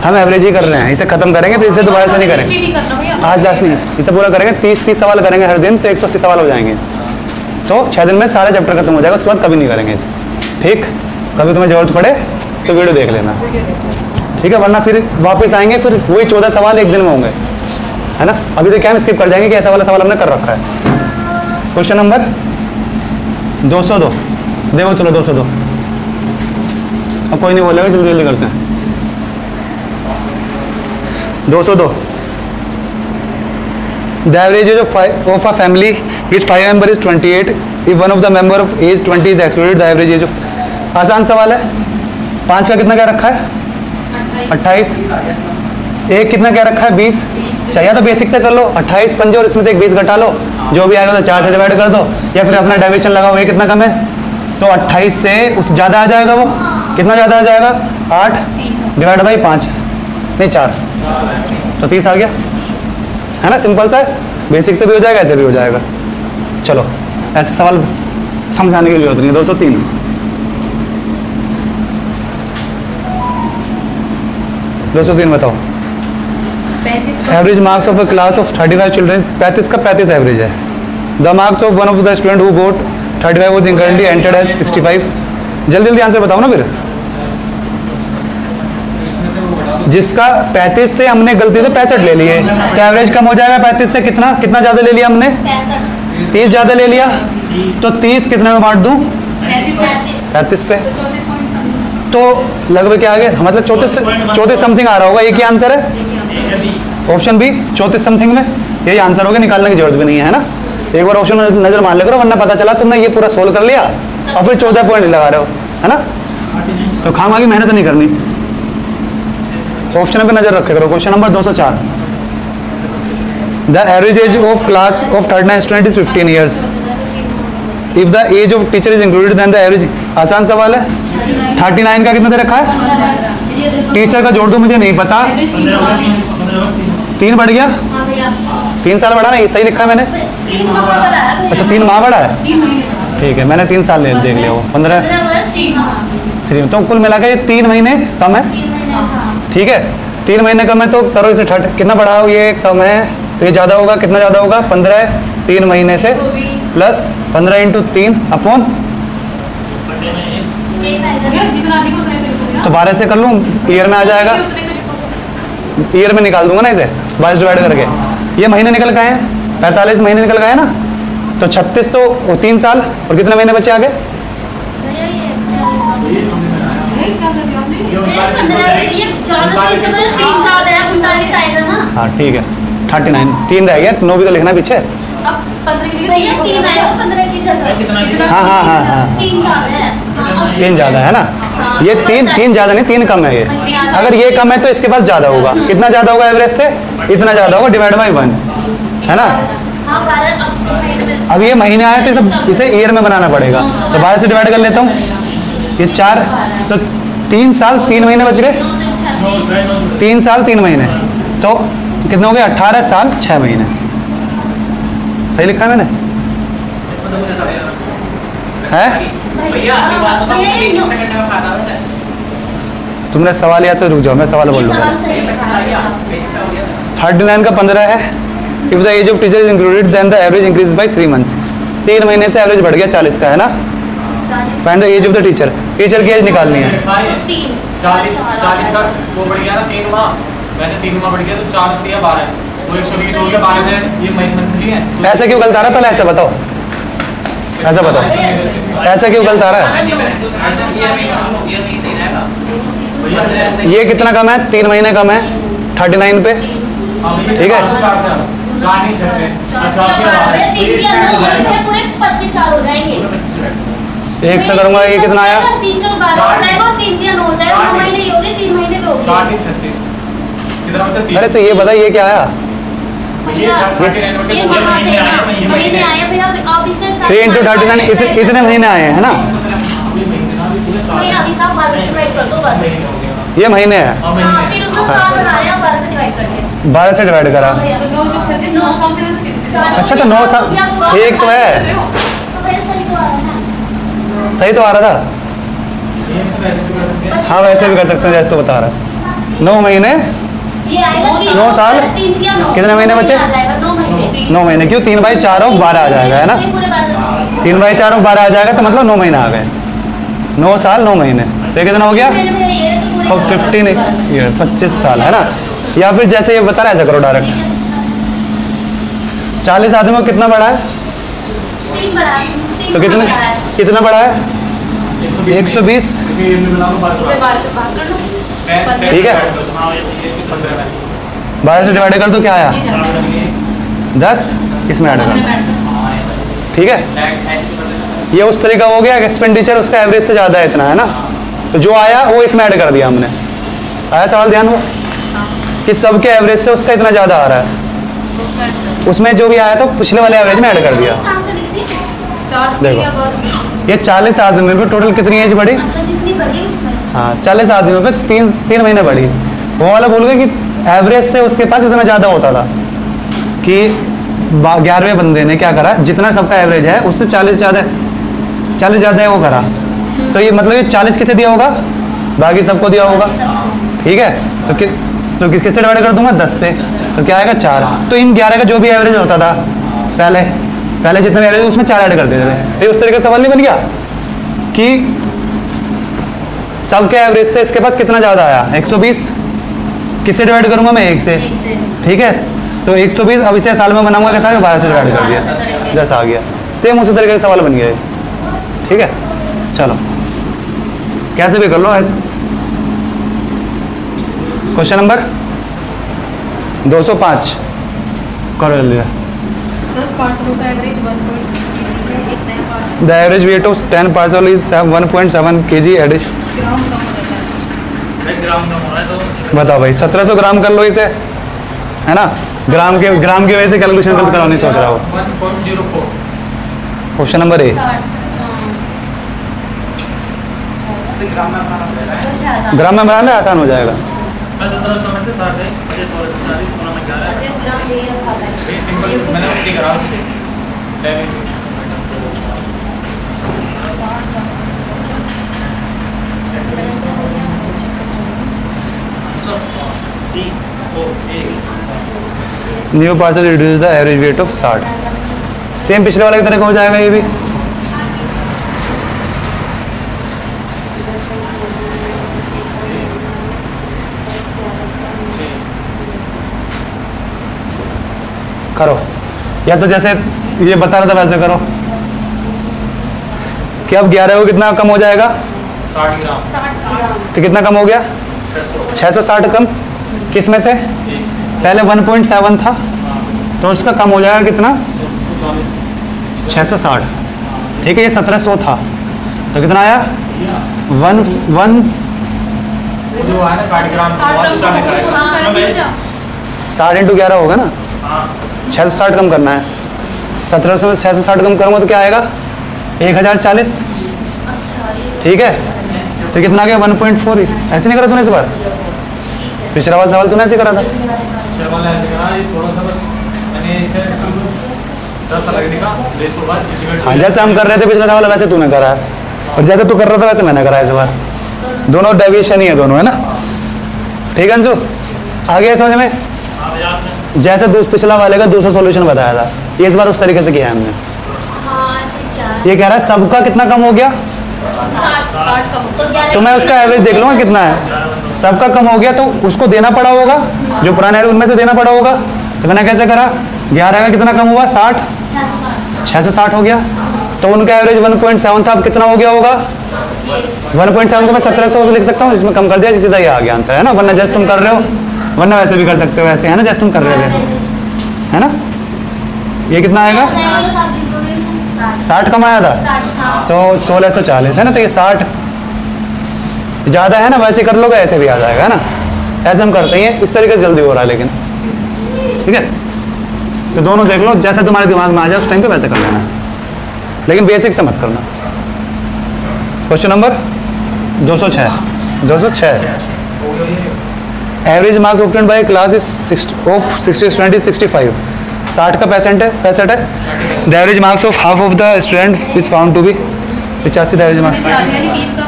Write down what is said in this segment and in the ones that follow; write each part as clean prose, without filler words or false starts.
हम एवरेज ही कर रहे हैं, इसे खत्म करेंगे फिर इसे दोबारा से नहीं करेंगे। आज लास्ट नहीं, इसे पूरा करेंगे। 30 सवाल करेंगे हर दिन, तो 180 सवाल हो जाएंगे। तो 6 दिन में सारा चैप्टर खत्म हो जाएगा, उसके बाद कभी नहीं करेंगे इसे। ठीक, कभी तुम्हें जरूरत पड़े तो वीडियो देख लेना, ठीक है, वरना फिर वापस आएंगे, फिर वही 14 सवाल एक दिन में होंगे, है ना। अभी तो क्या हम स्किप कर जाएंगे कि ऐसा वाला सवाल हमने कर रखा है। क्वेश्चन नंबर 202 देखो, चलो 202। अब कोई नहीं बोलेगा, जल्दी जल्दी करते हैं। 202 the average age of a family with 5 member is 28 if one of the member of age 20 is excluded the average age of. आसान सवाल है। 5 का कितना क्या रखा है? 28। एक कितना क्या रखा है? 20। चाहिए तो बेसिक से कर लो, 28 पंजे और इसमें से एक 20 घटा लो, जो भी आएगा तो 4 से डिवाइड कर दो, या फिर अपना डेविएशन लगाओ। ये कितना कम है? तो 28 से उस ज़्यादा आ जाएगा। वो कितना ज़्यादा आ जाएगा? 8 डिवाइड बाई 5 नहीं 4, तो 30 आ गया, है ना। सिंपल सा है, बेसिक से भी हो जाएगा, ऐसे भी हो जाएगा। चलो, ऐसे सवाल समझाने की जरूरत नहीं है। 203 203 बताओ। Average marks of a class of 35 children. 35 का 35 एवरेज है। The marks of one of the student who got 35 was incorrectly entered as 65। जल्दी जल्दी आंसर बताओ ना फिर। जिसका 35 से हमने गलती से 65 ले लिए, तो एवरेज कम हो जाएगा 35 से। कितना कितना ज़्यादा ले लिया हमने? 30 ज़्यादा ले लिया, तो 30 कितने में बांट दूँ? 35 पे। तो लगभग क्या आ गया? मतलब 34 समथिंग आ रहा होगा। एक ही आंसर है, ऑप्शन बी 34 समथिंग में यही आंसर होगा। निकालने की जरूरत भी नहीं है ना। एक बार ऑप्शन नजर मान ले करो, वरना पता चला तुमने ये पूरा सोल्व कर लिया और फिर 14 पॉइंट लगा रहे हो, है ना। तो खामखा मेहनत नहीं करनी, ऑप्शन पे नजर रखे करो। Question number 204 the average age of class of 39 student is 15 years if the age of teacher is included then the average. आसान सवाल है। 39 का कितना दे रखा है? टीचर का जोड़ दो, मुझे नहीं पता। 3 बढ़ गया, 3 साल बढ़ा ना, ये सही लिखा है मैंने। अच्छा 3 माह बढ़ा है, ठीक है, मैंने 3 साल देख लिया। वो 15 तो कुल मिला के ये 3 महीने कम है, ठीक है। 3 महीने कम है तो करो इसे कितना बढ़ा हो, ये कम है तो ये ज़्यादा होगा। कितना ज़्यादा होगा? 15 3 महीने से प्लस 15 × 3 अपॉन, तो 12 से कर लूँ, ईयर में आ जाएगा। ईयर में निकाल दूंगा ना इसे 22 डिवाइड करके। ये महीने निकल गए हैं, 45 महीने निकल गए ना। तो 36 तो 3 साल, और कितने महीने बचे आगे? हाँ ठीक है, 39 3 रह गया, 9 भी तो लिखना पीछे। हाँ हाँ हाँ हाँ 3 ज़्यादा है ना। ये 3 ज़्यादा नहीं, 3 कम है। ये अगर ये कम है तो इसके पास ज़्यादा होगा। कितना ज़्यादा होगा एवरेज से? इतना ज़्यादा होगा, डिवाइड बाई 1, है ना। अब ये महीने आए तो इसे ईयर में बनाना पड़ेगा, तो 12 से डिवाइड कर लेता हूँ। ये 4, तो 3 साल 3 महीने बच गए। 3 साल 3 महीने, तो कितने हो गए? 18 साल 6 महीने। सही लिखा है मैंने? है? तुमने सवाल या तो रुक जाओ, मैं सवाल बोल लूँगा। 39 का 15 है। If the age of teacher is included then the average increase by 3 months. 3 महीने से एवरेज बढ़ गया 40 का, है ना। Find the age of the teacher. Teacher की एज निकालनी है। 40 का वो बढ़ गया ना 3 माह, वैसे 3 माह बढ़ गया तो 4 दिया 12, वो 120 हो गया 12 में। ये मंथली है। ऐसा क्यों गलत आ रहा है? पहले ऐसा बताओ, ऐसा बताओ, ऐसा क्यों गलत आ रहा है? ये कितना कम है? 3 महीने कम है 39 पे, ठीक है। एक से करूंगा, ये कितना आया? अरे तो ये बता, ये क्या आया? 3 × 39 इतने महीने आए हैं, है ना। ये महीने है, 12 से डिवाइड करा। अच्छा तो 9 साल, एक तो है, सही तो आ रहा था। हाँ वैसे भी कर सकते हैं जैसे तो बता रहा है। 9 महीने, 9 साल, कितने महीने बचे? 9 महीने। क्यों? 3/4 ऑफ 12 आ जाएगा, है ना? 3/4 ऑफ 12 आ जाएगा, तो मतलब 9 महीने आ गए। 9 साल 9 महीने, तो ये कितना हो गया? और 15 ईयर, 25 साल, है ना? या फिर जैसे ये बता रहा है, ऐसा करो डायरेक्ट। 40 आदमी को कितना बढ़ा है? 3 बढ़ा है। तो कितना बढ़ा है? 120। ठीक है, 12 से डिवाइड कर तो क्या आया? 10, इसमें ऐड कर। ठीक है, ये उस तरीका हो गया एक्सपेंडिचर उसका एवरेज से ज़्यादा है, इतना, है ना? तो जो आया वो इसमें ऐड कर दिया हमने। आया सवाल ध्यान हुआ कि सबके एवरेज से उसका इतना ज़्यादा आ रहा है, उसमें जो भी आया था पिछले वाले एवरेज में ऐड कर दिया। देखो ये 40 आदमी पे टोटल कितनी एज बढ़ी? हाँ, 40 आदमियों पे 3 महीने बढ़ी। वो वाला बोल गए कि एवरेज से उसके पास इतना ज़्यादा होता था कि 11वें बंदे ने क्या करा, जितना सबका एवरेज है उससे 40 ज़्यादा है वो करा। तो ये मतलब ये 40 किसे दिया होगा? बाकी सबको दिया होगा। ठीक है, तो किससे डिवाइड कर दूंगा? 10 से, तो क्या आएगा? 4। तो इन 11 का जो भी एवरेज होता था पहले जितना एवरेज उसमें 4 ऐड कर देते थे। तो उस तरीके से सवाल नहीं बन गया कि सबके एवरेज से इसके पास कितना ज़्यादा आया? 120। किससे डिवाइड करूंगा मैं? 1 से। ठीक है, तो 120 अब इसे साल में बनाऊंगा कैसा? 12 से डिवाइड कर दिया, 10 आ गया। सेम उसी तरीके से सवाल बन गया। ठीक है, चलो कैसे भी कर लो। क्वेश्चन नंबर 205 करो जल्दी। The average weight of 10 parcel is 1.7 kg addition। बताओ भाई, 1700 ग्राम कर लो इसे, है ना? ग्राम की वजह से कैलकुलेशन गलत कराने सोच रहा हो। 1.04। क्वेश्चन नंबर ए, ग्राम में बनाना आसान हो जाएगा। 1700 में से 60 है, 16 से 40 गुना में 11 है। सिंपल मैंने उसी करा new parcel reduce the average weight of 60। Same पिछले वाले की तरह हो जाएगा ये भी। करो, या तो जैसे ये बता रहा था वैसे करो कि अब 11 को कितना कम हो जाएगा? 60 ग्राम। तो कितना कम हो गया? 660 कम किस में से? पहले 1.7 था, तो उसका कम हो जाएगा कितना? 660। ठीक है, ये 1700 था, तो कितना आया? 1 जो आया ना 60 ग्राम 60 इंटू 11 होगा ना? 660 कम करना है। 1700 में 660 कम करूँगा तो क्या आएगा? 1040। ठीक है, तो कितना आ गया? 1.4। ऐसे नहीं करा तूने इस बार? पिछला वाला सवाल तूने ऐसे करा था। हाँ, जैसे हम कर रहे थे पिछला सवाल वैसे तूने करा है, और जैसे तू कर रहा था वैसे मैंने करा है इस बार। दोनों डेविएशन ही है दोनों, है ना? ठीक है अंशु, आ गया समझ में? जैसे पिछला वाले का दूसरा सॉल्यूशन बताया था, ये इस बार उस तरीके से किया है हमने। ये कह रहा है सबका कितना कम हो गया? 60। तो मैं उसका एवरेज देख लूँगा कितना है। सबका कम हो गया तो उसको देना पड़ा होगा, जो पुराने है उनमें से देना पड़ा होगा। तो मैंने कैसे करा? 11 का कितना कम हुआ? 60। 660 हो गया, तो उनका एवरेज 1.7 था, अब कितना हो गया होगा? 1.7 को मैं 1700 से लिख सकता हूँ, इसमें कम कर दिया, सीधा ये आ गया आंसर, है ना? वरना जैसे तुम कर रहे हो, वरना वैसे भी कर सकते हो, वैसे, है ना? जैसे तुम कर रहे थे, है ना? ये कितना आएगा? 60 कम आया था, तो 1640, है ना? तो ये 60 ज़्यादा है ना? वैसे कर लोगे, ऐसे भी आ जाएगा, है ना? ऐसे हम करते हैं, इस तरीके से जल्दी हो रहा है लेकिन। ठीक है, तो दोनों देख लो, जैसे तुम्हारे दिमाग में आ जाए उस टाइम पे वैसे कर लेना, लेकिन बेसिक से मत करना। Question number 206। Average marks obtained by class is 65। 60 का 65 है। The average marks of half of the student is found to be 85। The average marks.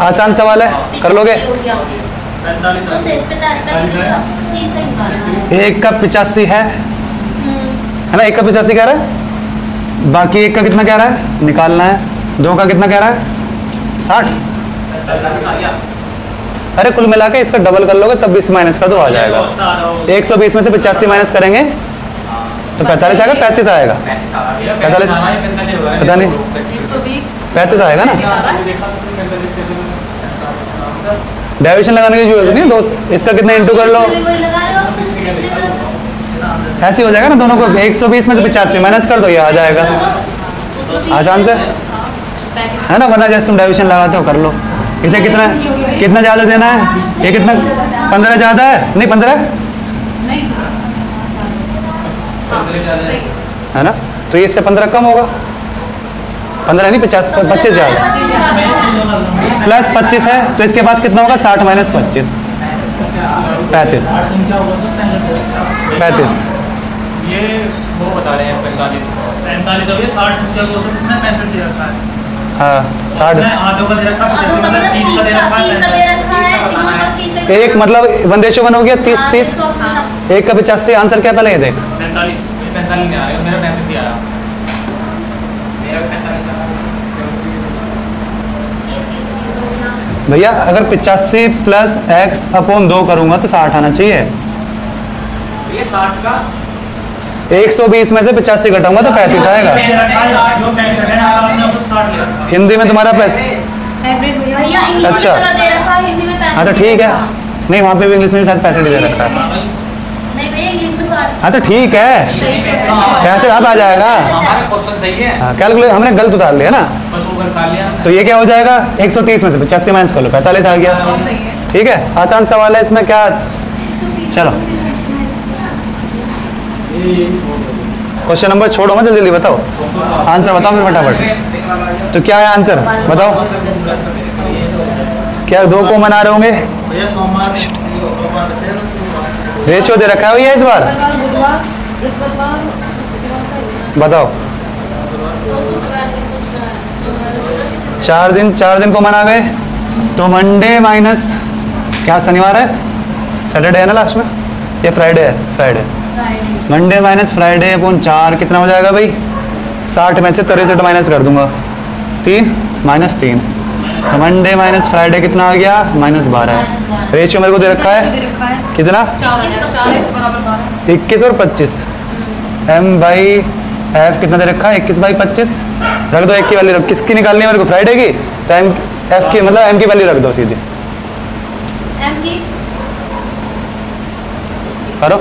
आसान सवाल है, कर लोगे? तो शेष पे 35 का 30 का निकालना है। 1 का 85 है ना, 1 का 85 कह रहा है, बाकी 1 का कितना कह रहा है निकालना है, 2 का कितना कह रहा है 60। अरे कुल मिला के इसका डबल कर लोगे तब 20 माइनस कर दो आ जाएगा। 120 में से 85 माइनस करेंगे तो 45 आएगा, 35 आएगा, 45 पता नहीं 35 आएगा ना। डेविएशन लगाने की जरूरत नहीं दोस्त, इसका कितना इंटू कर लो वही लगा रहे हो आप, तो इसमें लगा रहे हो। ऐसे ही हो जाएगा ना, दोनों को 120 में से 85 माइनस कर दो ये आ जाएगा आसान से, है ना। वरना जैसे तुम डेविएशन लगाते हो कर लो। इसे कितना कितना ज़्यादा देना है, ये कितना 15 ज़्यादा है, नहीं 15 है ना, तो ये इससे 15 कम होगा, 15 नहीं 25 ज़्यादा प्लस 25 है, तो इसके पास कितना होगा 60 माइनस 25 35 35। ये वो बता रहे हैं 45 अब ये 60 संख्या को उसने 65 दे रखा है। हाँ 60 आधों का दे रखा है, तो मतलब 30 का दे रखा है, इन्होंने 30 का एक मतलब 1:1 हो गया 30 30। 1 का 85 आंसर क्या पहले ये देख 45 नहीं आ रहा, मेरा 35 ही आया, मेरा 45 आ रहा। भैया अगर 85 प्लस x अपॉन 2 करूंगा तो 60 आना चाहिए। ये 60 का 120 में से 85 घटाऊंगा तो 35 आएगा। हिंदी में तुम्हारा पैसे भैया इंग्लिश अच्छा। में दे रखा है, हिंदी में 65। हाँ तो ठीक है, नहीं वहाँ पे भी इंग्लिश में शायद 65 दे रखा है। नहीं भैया इंग्लिश में 60। हाँ तो ठीक है, पैसे अब आ जाएगा। हमारा क्वेश्चन सही है, हाँ कैलकुलेट हमने गलत उतार लिया ना, बस वो कर लिया। तो ये क्या हो जाएगा 130 में से 85 माइनस कर लो 45 आ गया। ठीक है आसान सवाल है, इसमें क्या। चलो क्वेश्चन नंबर छोड़ो मत, जल्दी जल्दी बताओ आंसर बताओ फिर फटाफट। तो क्या है आंसर बताओ, क्या 2 को मना रहे होंगे, भैया सोमवार रेशियो दे रखा है भैया इस बार बताओ। 4 दिन को मना गए तो मंडे माइनस क्या शनिवार है, सैटरडे है ना लास्ट में, ये फ्राइडे है, Friday Monday minus Friday upon 4 कितना हो जाएगा भाई 60 में से 63 माइनस कर दूंगा 3 माइनस 3, तो मंडे माइनस फ्राइडे कितना आ गया -12 है। रेशियो मेरे को दे रखा है कितना 21 और 25, M/F कितना दे रखा है 21/25, रख दो। एक की वैल्यू किसकी निकालनी है मेरे को फ्राइडे की, तो F की मतलब M की वैल्यू रख दो सीधी, करो।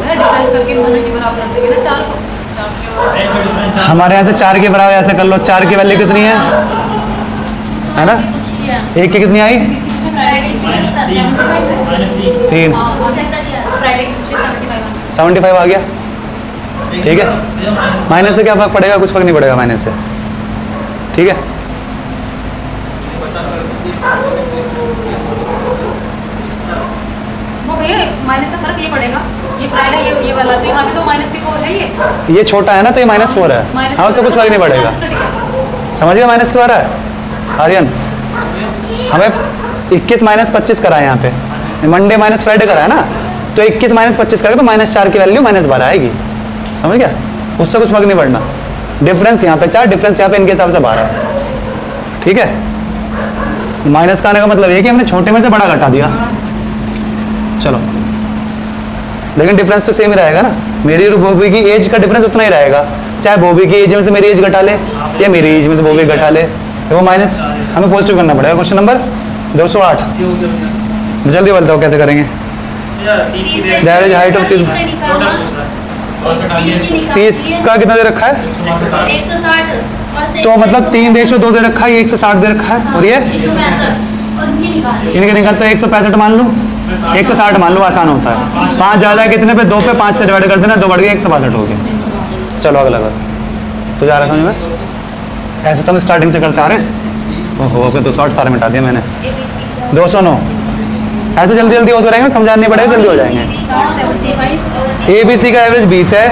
हमारे यहाँ से 4 के बराबर ऐसे कर लो, 4 की वैल्यू कितनी है ना, 1 की कितनी आई 3 75 आ गया। ठीक है माइनस से क्या फर्क पड़ेगा, कुछ फर्क नहीं पड़ेगा माइनस से। ठीक है वो भैया माइनस से फर्क ये पड़ेगा, ये फ्राइडे ये वाला तो यहाँ पे तो -4 है, ये छोटा है ना तो ये -4 है, हाँ उससे कुछ फर्क नहीं पड़ेगा। समझ गया माइनस क्यों आ रहा है आर्यन, हमें 21 माइनस 25 करा है यहाँ पे, मंडे माइनस फ्राइडे करा है ना, तो 21 माइनस 25 करेगा तो -4 की वैल्यू -12 आएगी। समझ गया, उससे कुछ फर्क नहीं पड़ना। डिफरेंस यहाँ पे 4, डिफरेंस यहाँ पे इनके हिसाब से 12 है। ठीक है माइनस का आने का मतलब ये कि हमने छोटे में से बड़ा घटा दिया। चलो लेकिन डिफरेंस तो सेम ही रहेगा ना, मेरी और बॉबी की एज का डिफरेंस उतना ही रहेगा, चाहे बॉबी की एज में से मेरी एज घटा ले या मेरी एज में से बॉबी घटा ले, तो वो माइनस हमें पॉजिटिव करना पड़ेगा। क्वेश्चन नंबर 208 जल्दी बोलते हो कैसे करेंगे। एवरेज हाइट ऑफ 30 का कितना दे रखा है, 160 तो मतलब 3:2 दे रखा है, ये 160 दे रखा है, और ये इनके निकाल तो 165 मान लूँ, 160 मान लो, आसान होता है। 5 ज़्यादा है कितने पे, 2 पे 5 से डिवाइड कर देना, 2 बढ़ गया 162 हो गया। चलो अगला बार तो जा रहा था मैं, ऐसे तो हम स्टार्टिंग से करते आ रहे हैं। ओहो ओके 260 सारे मिटा दिया मैंने, 209 ऐसे जल्दी जल्दी होते रहेंगे, समझाने नहीं पड़ेगा, जल्दी हो जाएंगे। ABC का एवरेज 20 है,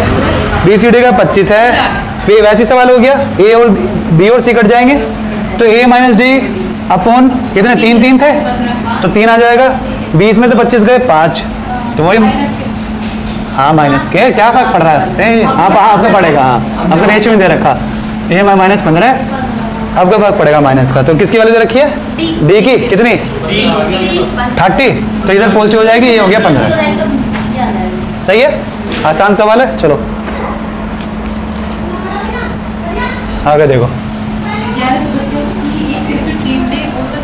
BCD का 25 है, फिर वैसे सवाल हो गया A और B और C कट जाएंगे तो A - D अपॉन कितने 3 थे तो 3 आ जाएगा, 20 में से 25 गए 5, तो वही हाँ माइनस के क्या फर्क पड़ रहा है उससे। हाँ आपका पड़ेगा, हाँ आपका रेशियो में दे रखा ये माइनस 15, आपका फर्क पड़ेगा माइनस का। तो किसकी वैल्यू दे रखी है? डी की कितनी? 30, तो इधर पॉजिटिव हो जाएगी, ये हो गया 15। सही है, आसान सवाल है। चलो आगे देखो। 11 सदस्यों की एक क्रिकेट टीम ने औसत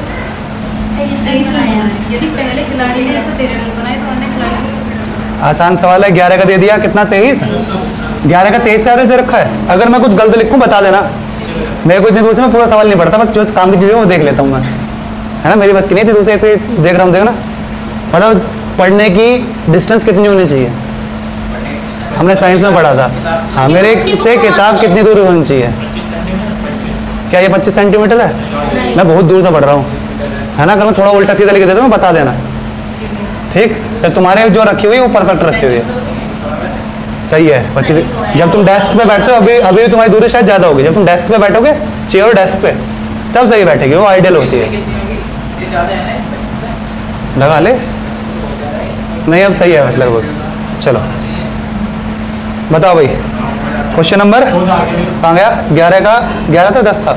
23 रन बनाए। यदि पहले खिलाड़ी ने ऐसे 13 रन बनाए तो अन्य खिलाड़ी। आसान सवाल है। 11 का दे दिया, कितना? 23। 11 का 23 का एवरेज दे रखा है। अगर मैं कुछ गलत लिखूं बता देना, मेरे को इतनी दूर से मैं पूरा सवाल नहीं पढ़ता, बस जो काम की चीज़ें वो देख लेता हूँ मैं, है ना। मेरी बस की नहीं थी दूसरे देख रहा हूँ, देखना मतलब पढ़ने की डिस्टेंस कितनी होनी चाहिए, हमने साइंस में पढ़ा था। हाँ, मेरे से किताब कितनी दूर होनी चाहिए? क्या ये 25 सेंटीमीटर है? मैं बहुत दूर से पढ़ रहा हूँ, है ना। अगर मैं थोड़ा उल्टा सीधा लिख देता हूँ बता देना, ठीक। तो तुम्हारे जो रखी हुई है वो परफेक्ट रखी हुई है, सही है। 25। जब तुम डेस्क पे बैठते हो, अभी तुम्हारी दूरी शायद ज़्यादा होगी। जब तुम डेस्क पे बैठोगे, चेयर और डेस्क पे, तब सही बैठेगी, वो आइडियल होती है। लगा ले, नहीं अब सही है लगभग। चलो बताओ भाई, क्वेश्चन नंबर कहाँ गया? 11 था 10 था।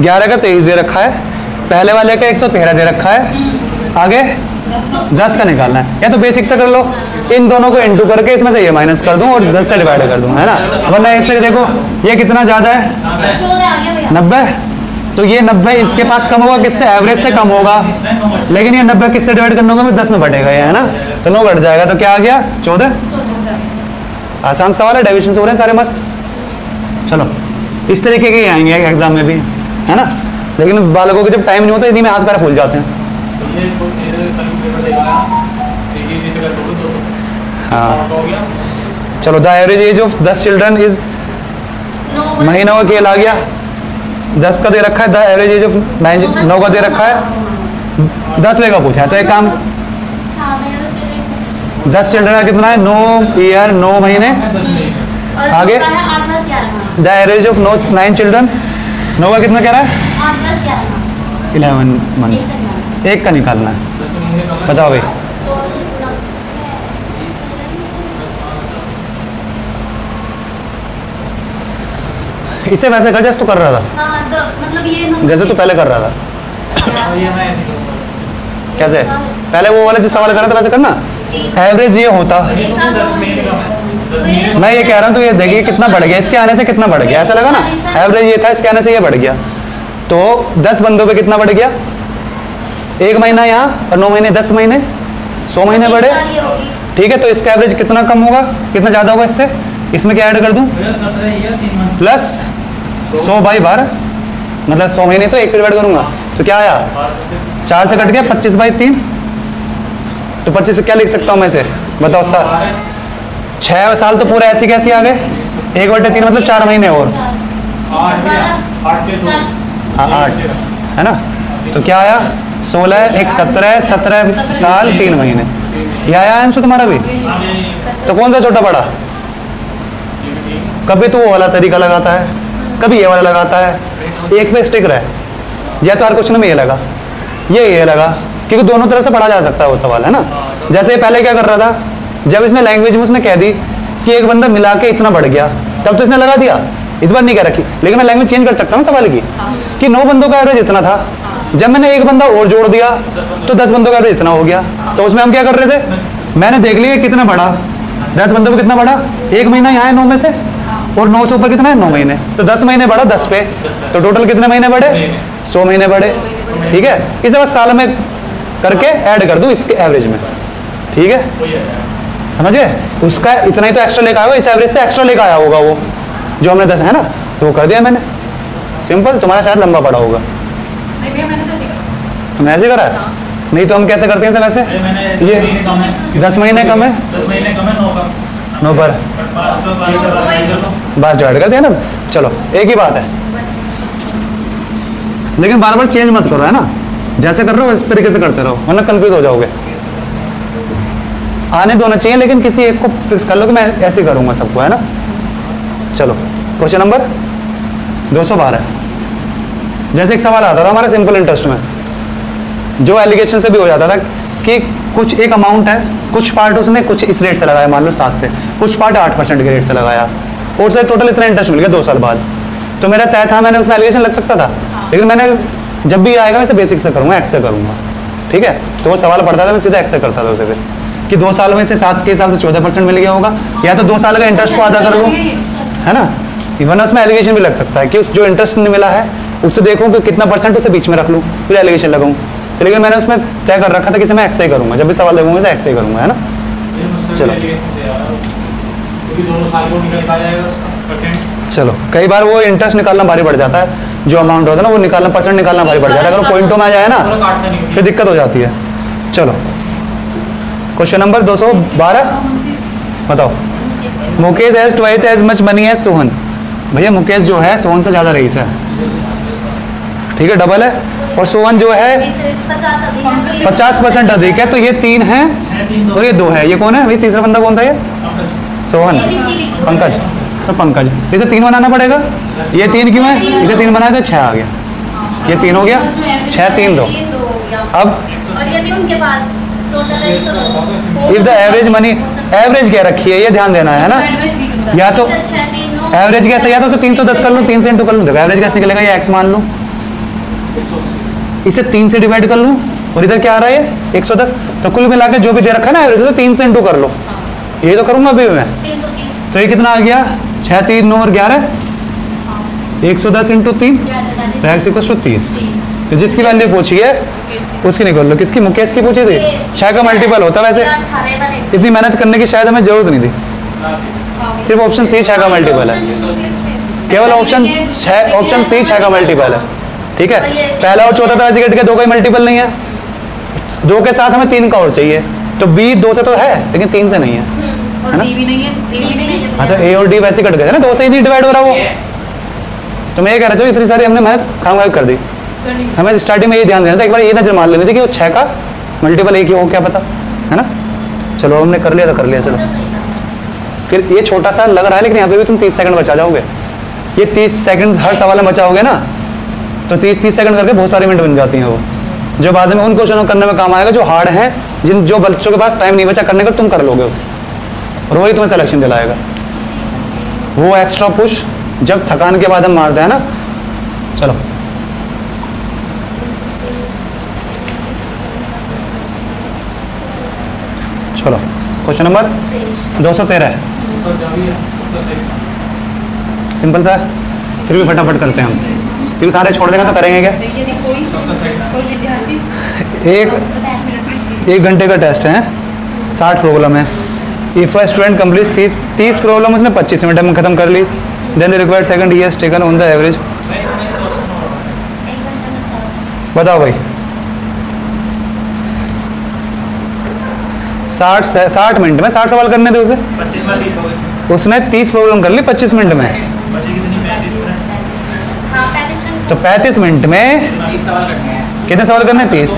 11 का 23 दे रखा है, पहले वाले का 113 दे रखा है, आगे 10 का निकालना है। या तो बेसिक से कर लो, इन दोनों को इंटू करके इसमें से ये माइनस कर दूं और 10 से डिवाइड कर दूं, है ना। वरना इससे देखो ये कितना ज़्यादा है, 90। तो ये 90 इसके पास कम होगा, किससे? एवरेज से कम होगा। लेकिन ये 90 किससे डिवाइड करना होगा? 10 में बढ़ेगा ये, है ना। तो 9 घट जाएगा, तो क्या आ गया? 14। आसान सवाल है, डेविएशन हो रहे हैं सारे मस्त। चलो इस तरीके के आएंगे एग्जाम में भी, है ना। लेकिन बालकों को जब टाइम नहीं होता इन्हीं में हाथ पैर फूल जाते हैं। हाँ चलो, the average age of 10 children is, महीनों का खेल आ गया। 10 का दे रखा है, द एवरेज एज ऑफ 9 का दे रखा है, 10वें का पूछा है। तो एक काम, 10 चिल्ड्रन का कितना है? 9 ईयर, 9 महीने। आगे द एवरेज ऑफ 9 चिल्ड्रन, 9 का कितना कह रहा है? 11 मंथ। एक का निकालना है, बताओ भाई। इसे वैसे कर जैसे तो कर रहा था, मतलब ये जैसे तो पहले कर रहा था। कैसे? पहले वो वाले जो सवाल कर रहा था वैसे करना। एवरेज ये होता, मैं ये कह रहा हूँ, तो ये देखिए कितना बढ़ गया, इसके आने से कितना बढ़ गया, ऐसा लगा ना। एवरेज ये था, इसके आने से ये बढ़ गया। तो 10 बंदों पे कितना बढ़ गया? 1 महीना यहाँ और 9 महीने, 10 महीने, 100 महीने बढ़े, ठीक है। तो इसका एवरेज कितना कम होगा, कितना ज़्यादा होगा इससे? इसमें क्या ऐड कर दूँ? प्लस 100/12, मतलब 100 महीने तो 1 से डिवाइड करूँगा, तो क्या आया? 4 से कट गया, 25/3। तो 25 से क्या लिख सकता हूँ मैं से? बताओ। 6 साल तो पूरा ऐसी कैसी आ गए? 1/3 मतलब 4 महीने और 8, है ना। तो क्या आया? 16, 1 17, 17 साल 3 महीने। ये आया आंसर तुम्हारा भी। तो कौन सा छोटा बड़ा? कभी तो वो वाला तरीका लगाता है, कभी ये वाला लगाता है, एक पे स्टिक रहे। या तो हर क्वेश्चन में ये लगा, ये लगा, क्योंकि दोनों तरफ से पढ़ा जा सकता है वो सवाल, है ना। जैसे पहले क्या कर रहा था, जब इसने लैंग्वेज में उसने कह दी कि एक बंदा मिला के इतना बढ़ गया, तब तो इसने लगा दिया, इस बार नहीं कह रखी। लेकिन मैं लैंग्वेज चेंज कर सकता हूँ सवाल की, कि 9 बंदों का एवरेज इतना था, जब मैंने एक बंदा और जोड़ दिया तो 10 बंदों का एवरेज इतना हो गया। तो उसमें हम क्या कर रहे थे, मैंने देख लिया कितना बढ़ा, 10 बंदों पे कितना बढ़ा, 1 महीना यहाँ है 9 में से, और 9 से ऊपर कितना है? 9 महीने। तो 10 महीने बढ़ा 10 पे, तो टोटल कितने महीने बढ़े? 100 महीने बढ़े, ठीक है। इसे बस साल में करके ऐड कर दूं इसके एवरेज में, ठीक है, समझ गए। उसका इतना ही तो एक्स्ट्रा लेकर आया होगा, इस एवरेज से एक्स्ट्रा लेकर आया होगा वो जो हमने 10 है ना, तो वो कर दिया मैंने, सिंपल। तुम्हारा शायद लंबा पड़ा होगा। नहीं भैया, मैंने तो ऐसे करा। हमने ऐसे करा है? नहीं तो हम कैसे करते हैं इसे वैसे? ये 10 महीने कम है, 10 महीने कम है, 9 का 9 पर बात जो ऐड कर दिया ना। चलो एक ही बात है, लेकिन बार बार चेंज मत करो, है ना। जैसे कर रहे हो इस तरीके से करते रहो, वरना कंफ्यूज हो जाओगे। आने दोनों चाहिए, लेकिन किसी एक को फिक्स कर लो कि मैं ऐसे करूंगा सबको, है ना। चलो क्वेश्चन नंबर 212। जैसे एक सवाल आता था हमारे सिंपल इंटरेस्ट में, जो एलिगेशन से भी हो जाता था कि कुछ एक अमाउंट है, कुछ पार्ट उसने कुछ इस रेट से लगाया, मान लो 7 से, कुछ पार्ट 8% के रेट से लगाया, और उसे टोटल इतना इंटरेस्ट मिल गया 2 साल बाद, तो मेरा तय था, मैंने उसमें एलिगेशन लग सकता था, लेकिन मैंने जब भी आएगा मैं इसे बेसिक से करूँगा, एक्स से करूँगा, ठीक है। तो वो सवाल पढ़ता था, मैं सीधा एक्स से करता था उसे, फिर कि 2 साल में से 7 के हिसाब से 14% मिल गया होगा, या तो 2 साल का इंटरेस्ट को आधा कर लूँ, है ना। इवन उसमें एलिगेशन भी लग सकता है कि उस जो इंटरेस्ट मिला है उससे देखूँ कि कितना परसेंट उसे बीच में रख लूँ, फिर एलिगेशन लगाऊँ। तो लेकिन मैंने उसमें तय कर रखा था कि मैं एक्स ही करूँगा, जब भी सवाल देखूँगा इसे एक्स ही करूँगा, है ना। चलो चलो, कई बार वो इंटरेस्ट निकालना भारी पड़ जाता है, जो अमाउंट होता है ना वो निकालना, परसेंट निकालना भारी पड़ जाता है, अगर वो पॉइंटों में आ जाए ना फिर दिक्कत हो जाती है। चलो क्वेश्चन नंबर 212 बताओ। Mukesh has twice as much money as Sohan. भैया मुकेश जो है सोहन से ज़्यादा रईस है, ठीक है, डबल है, और सोहन जो है 50% अधिक है, तो ये 3 है और ये 2 है। ये कौन है भाई, तीसरा बंदा कौन था ये? सोहन, पंकज, तो पंकज, तो इसे 3 बनाना पड़ेगा। ये 3 क्यों है, इसे 3 बनाया तो 6 आ गया, ये 3 हो गया, 6 3 2। अब if the average money, average क्या रखी है ये ध्यान देना है ना, या तो एवरेज कैसे, या तो उसे 310 कर लूँ, 3 से इंटू कर लूँ, देखो एवरेज कैसे निकलेगा, ये एक्स मान लूँ, इसे 3 से डिवाइड कर लूँ, और इधर क्या आ रहा है 110, तो कुल मिला के जो भी दे रखा है ना एवरेज, तो 3 से इंटू कर लो, ये तो करूँगा अभी मैं। तो ये कितना आ गया, 6 3 9 और 11, 110 इंटू 3, तो एक्स इक्वल टू 30। तो जिसकी वैल्यू पूछी है उसकी निकाल लो। किसकी, मुकेश की पूछी थी, 6 का मल्टीपल होता, वैसे इतनी मेहनत करने की शायद हमें जरूरत नहीं थी, सिर्फ ऑप्शन सी 6 का मल्टीपल है, केवल ऑप्शन सी 6 का मल्टीपल है, ठीक है। पहला और चौथा तो ऐसे कट के 2 का ही मल्टीपल नहीं है, 2 के साथ हमें 3 का और चाहिए, तो बी 2 से तो है लेकिन 3 से नहीं है, है ना। हाँ, तो ए और डी वैसे कट गए ना, 2 से ही नहीं डिवाइड हो रहा वो। तो मैं ये कह रहा था इतनी सारी हमने मेहनत खाम कर दी, हमें स्टार्टिंग में ये ध्यान देना था, एक बार ये नजर मान लेनी थी कि वो 6 का मल्टीपल एक ही हो, क्या पता, है ना। चलो हमने कर लिया तो कर लिया, चलो फिर ये छोटा सा लग रहा है, लेकिन यहाँ पे भी तुम 30 सेकंड बचा जाओगे, ये 30 सेकंड हर सवाल में बचाओगे ना, तो 30 सेकंड करके बहुत सारी मिनट बन जाती हैं वो, जो बाद में उन क्वेश्चनों करने में काम आएगा जो हार्ड हैं, जो बच्चों के पास टाइम नहीं बचा करने का, तुम कर लोगे उसे, और वही तुम्हें सिलेक्शन दिलाएगा। वो एक्स्ट्रा पुश जब थकान के बाद हम मारते हैं ना। चलो चलो क्वेश्चन नंबर 213 सिंपल सा है, फिर भी फटाफट करते हैं हम, क्योंकि सारे छोड़ देंगे तो करेंगे क्या। एक घंटे का टेस्ट है, 60 प्रॉब्लम है। If a student complete 30 problem उसने 25 मिनट में खत्म कर ली, then the required second he has taken on the average. बताओ भाई, 60 मिनट में 60 सवाल करने थे उसे, उसने 30 प्रॉब्लम कर ली 25 मिनट में, तो 35 मिनट में कितने सवाल करने हैं, 30,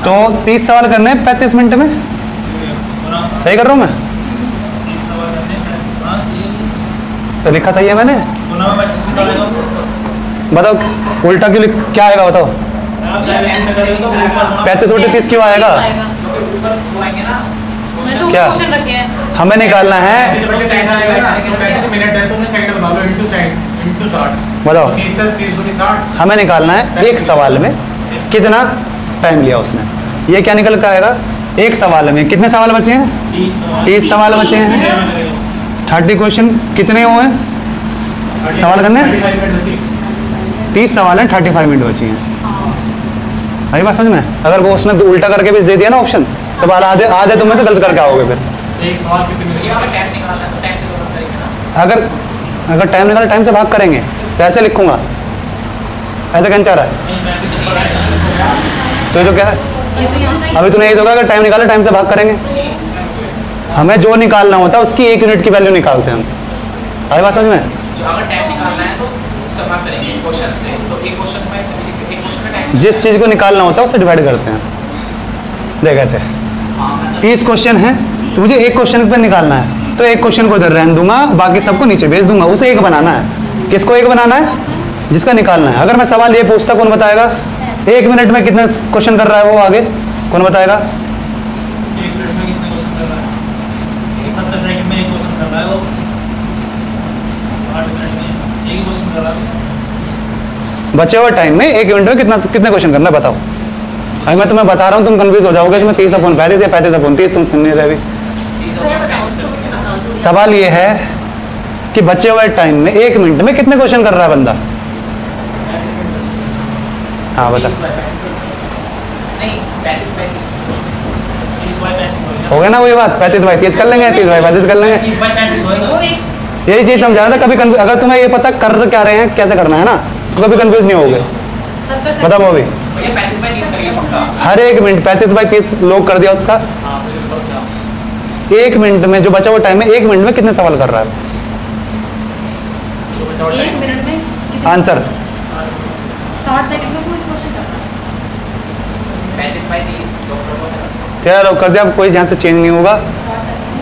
तो 30 सवाल करने हैं 35 मिनट में, सही कर रहा हूँ मैं, तो लिखा सही है मैंने। बताओ उल्टा क्यों क्या आएगा, बताओ 35 बटे 30 क्यों आएगा, क्या हमें निकालना है, बताओ हमें निकालना है एक सवाल में कितना टाइम लिया उसने, ये क्या निकल कर आएगा, एक सवाल में कितने सवाल बचे हैं, 30 सवाल बचे हैं, 30 क्वेश्चन कितने हुए हैं सवाल करने, 30 सवाल हैं, 35 मिनट बची हैं। आई बात समझ में। अगर वो उसने उल्टा करके भी दे दिया ना ऑप्शन, तो बाल आधे तुम में से गलत करके आओगे फिर। एक सवाल कितने, अगर टाइम निकाला टाइम से भाग करेंगे तो ऐसे लिखूंगा, ऐसा कहना चाह रहा है तो ये तो कह रहा है अभी तूने यही तो कहा, अगर टाइम निकाला टाइम से भाग करेंगे, हमें जो निकालना होता है उसकी 1 यूनिट की वैल्यू निकालते हैं हम। आई बात समझ में। अगर टाइम निकालना है तो उससे भाग करेंगे क्वेश्चन से, तो एक क्वेश्चन में टाइम, जिस चीज़ को निकालना होता है उससे डिवाइड करते हैं। देख ऐसे 30 क्वेश्चन है, तो मुझे एक क्वेश्चन पर निकालना है, तो एक क्वेश्चन को इधर रहने दूंगा, बाकी सबको नीचे भेज दूंगा, उसे एक बनाना है। किसको एक बनाना है, जिसका निकालना है। अगर मैं सवाल ये पूछता कौन बताएगा, 1 मिनट में कितने क्वेश्चन कर रहा है वो आगे, कौन बताएगा, बचे हुए टाइम में 1 मिनट में कितने क्वेश्चन करना है बताओ। अभी मैं तुम्हें बता रहा हूँ, तुम कंफ्यूज हो जाओगे इसमें 30/35 या 35/30 तुम सुन नहीं रहे अभी। भैया बताओ, बताओ। सवाल ये है कि बचे हुए टाइम में 1 मिनट में कितने क्वेश्चन कर रहा है बंदा। हाँ बता। हो गया ना वही बात, 35/30 कर लेंगे, 30/35 कर लेंगे। 30/35 होएगा। वो एक यही चीज समझा रहा था। कभी अगर तुम्हें ये पता कर क्या रहे हैं, कैसे करना है ना, तो कभी कंफ्यूज नहीं होगे। 70 बताओ वो भी भैया 35/30 करेंगे पक्का। हर 1 मिनट 35/30 लोग कर दिया उसका। हाँ फिर बताओ क्या 1 मिनट में जो बचा हुआ टाइम है, 1 मिनट में कितने सवाल कर रहा है जो बचा हुआ 1 टाइम। मिनट में कितने- आंसर। 60 सेकंड में कोई क्वेश्चन करना है। 35/30 डॉक्टर को तेरा लोग कर दिया, अब कोई यहाँ से चेंज नहीं होगा,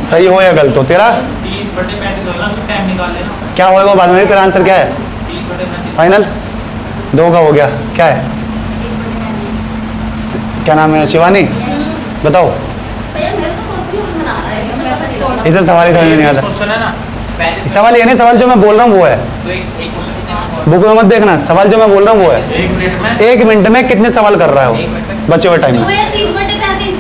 सही हो या गलत हो। तेरा 30/35 होगा, फिर टाइम निकाल लेना। क्या होगा बाद में, तेरा आंसर क्या है 30/35 फाइनल? 2 का हो गया। क्या है, क्या नाम है? शिवानी बताओ। भैया मेरे को क्वेश्चन बना रहा है, मुझे पता नहीं लगा। इसे सवाल ही समझ में नहीं आता। क्वेश्चन है ना 35 सवाल ये नहीं, सवाल जो मैं बोल रहा हूँ वो है, तो एक क्वेश्चन कितने बुक में मत देखना। सवाल जो मैं बोल रहा हूँ वो है 1 मिनट में 1 मिनट में कितने सवाल कर रहा है एक मिनट वो में? बचे हुए टाइम तो में। भैया 30/35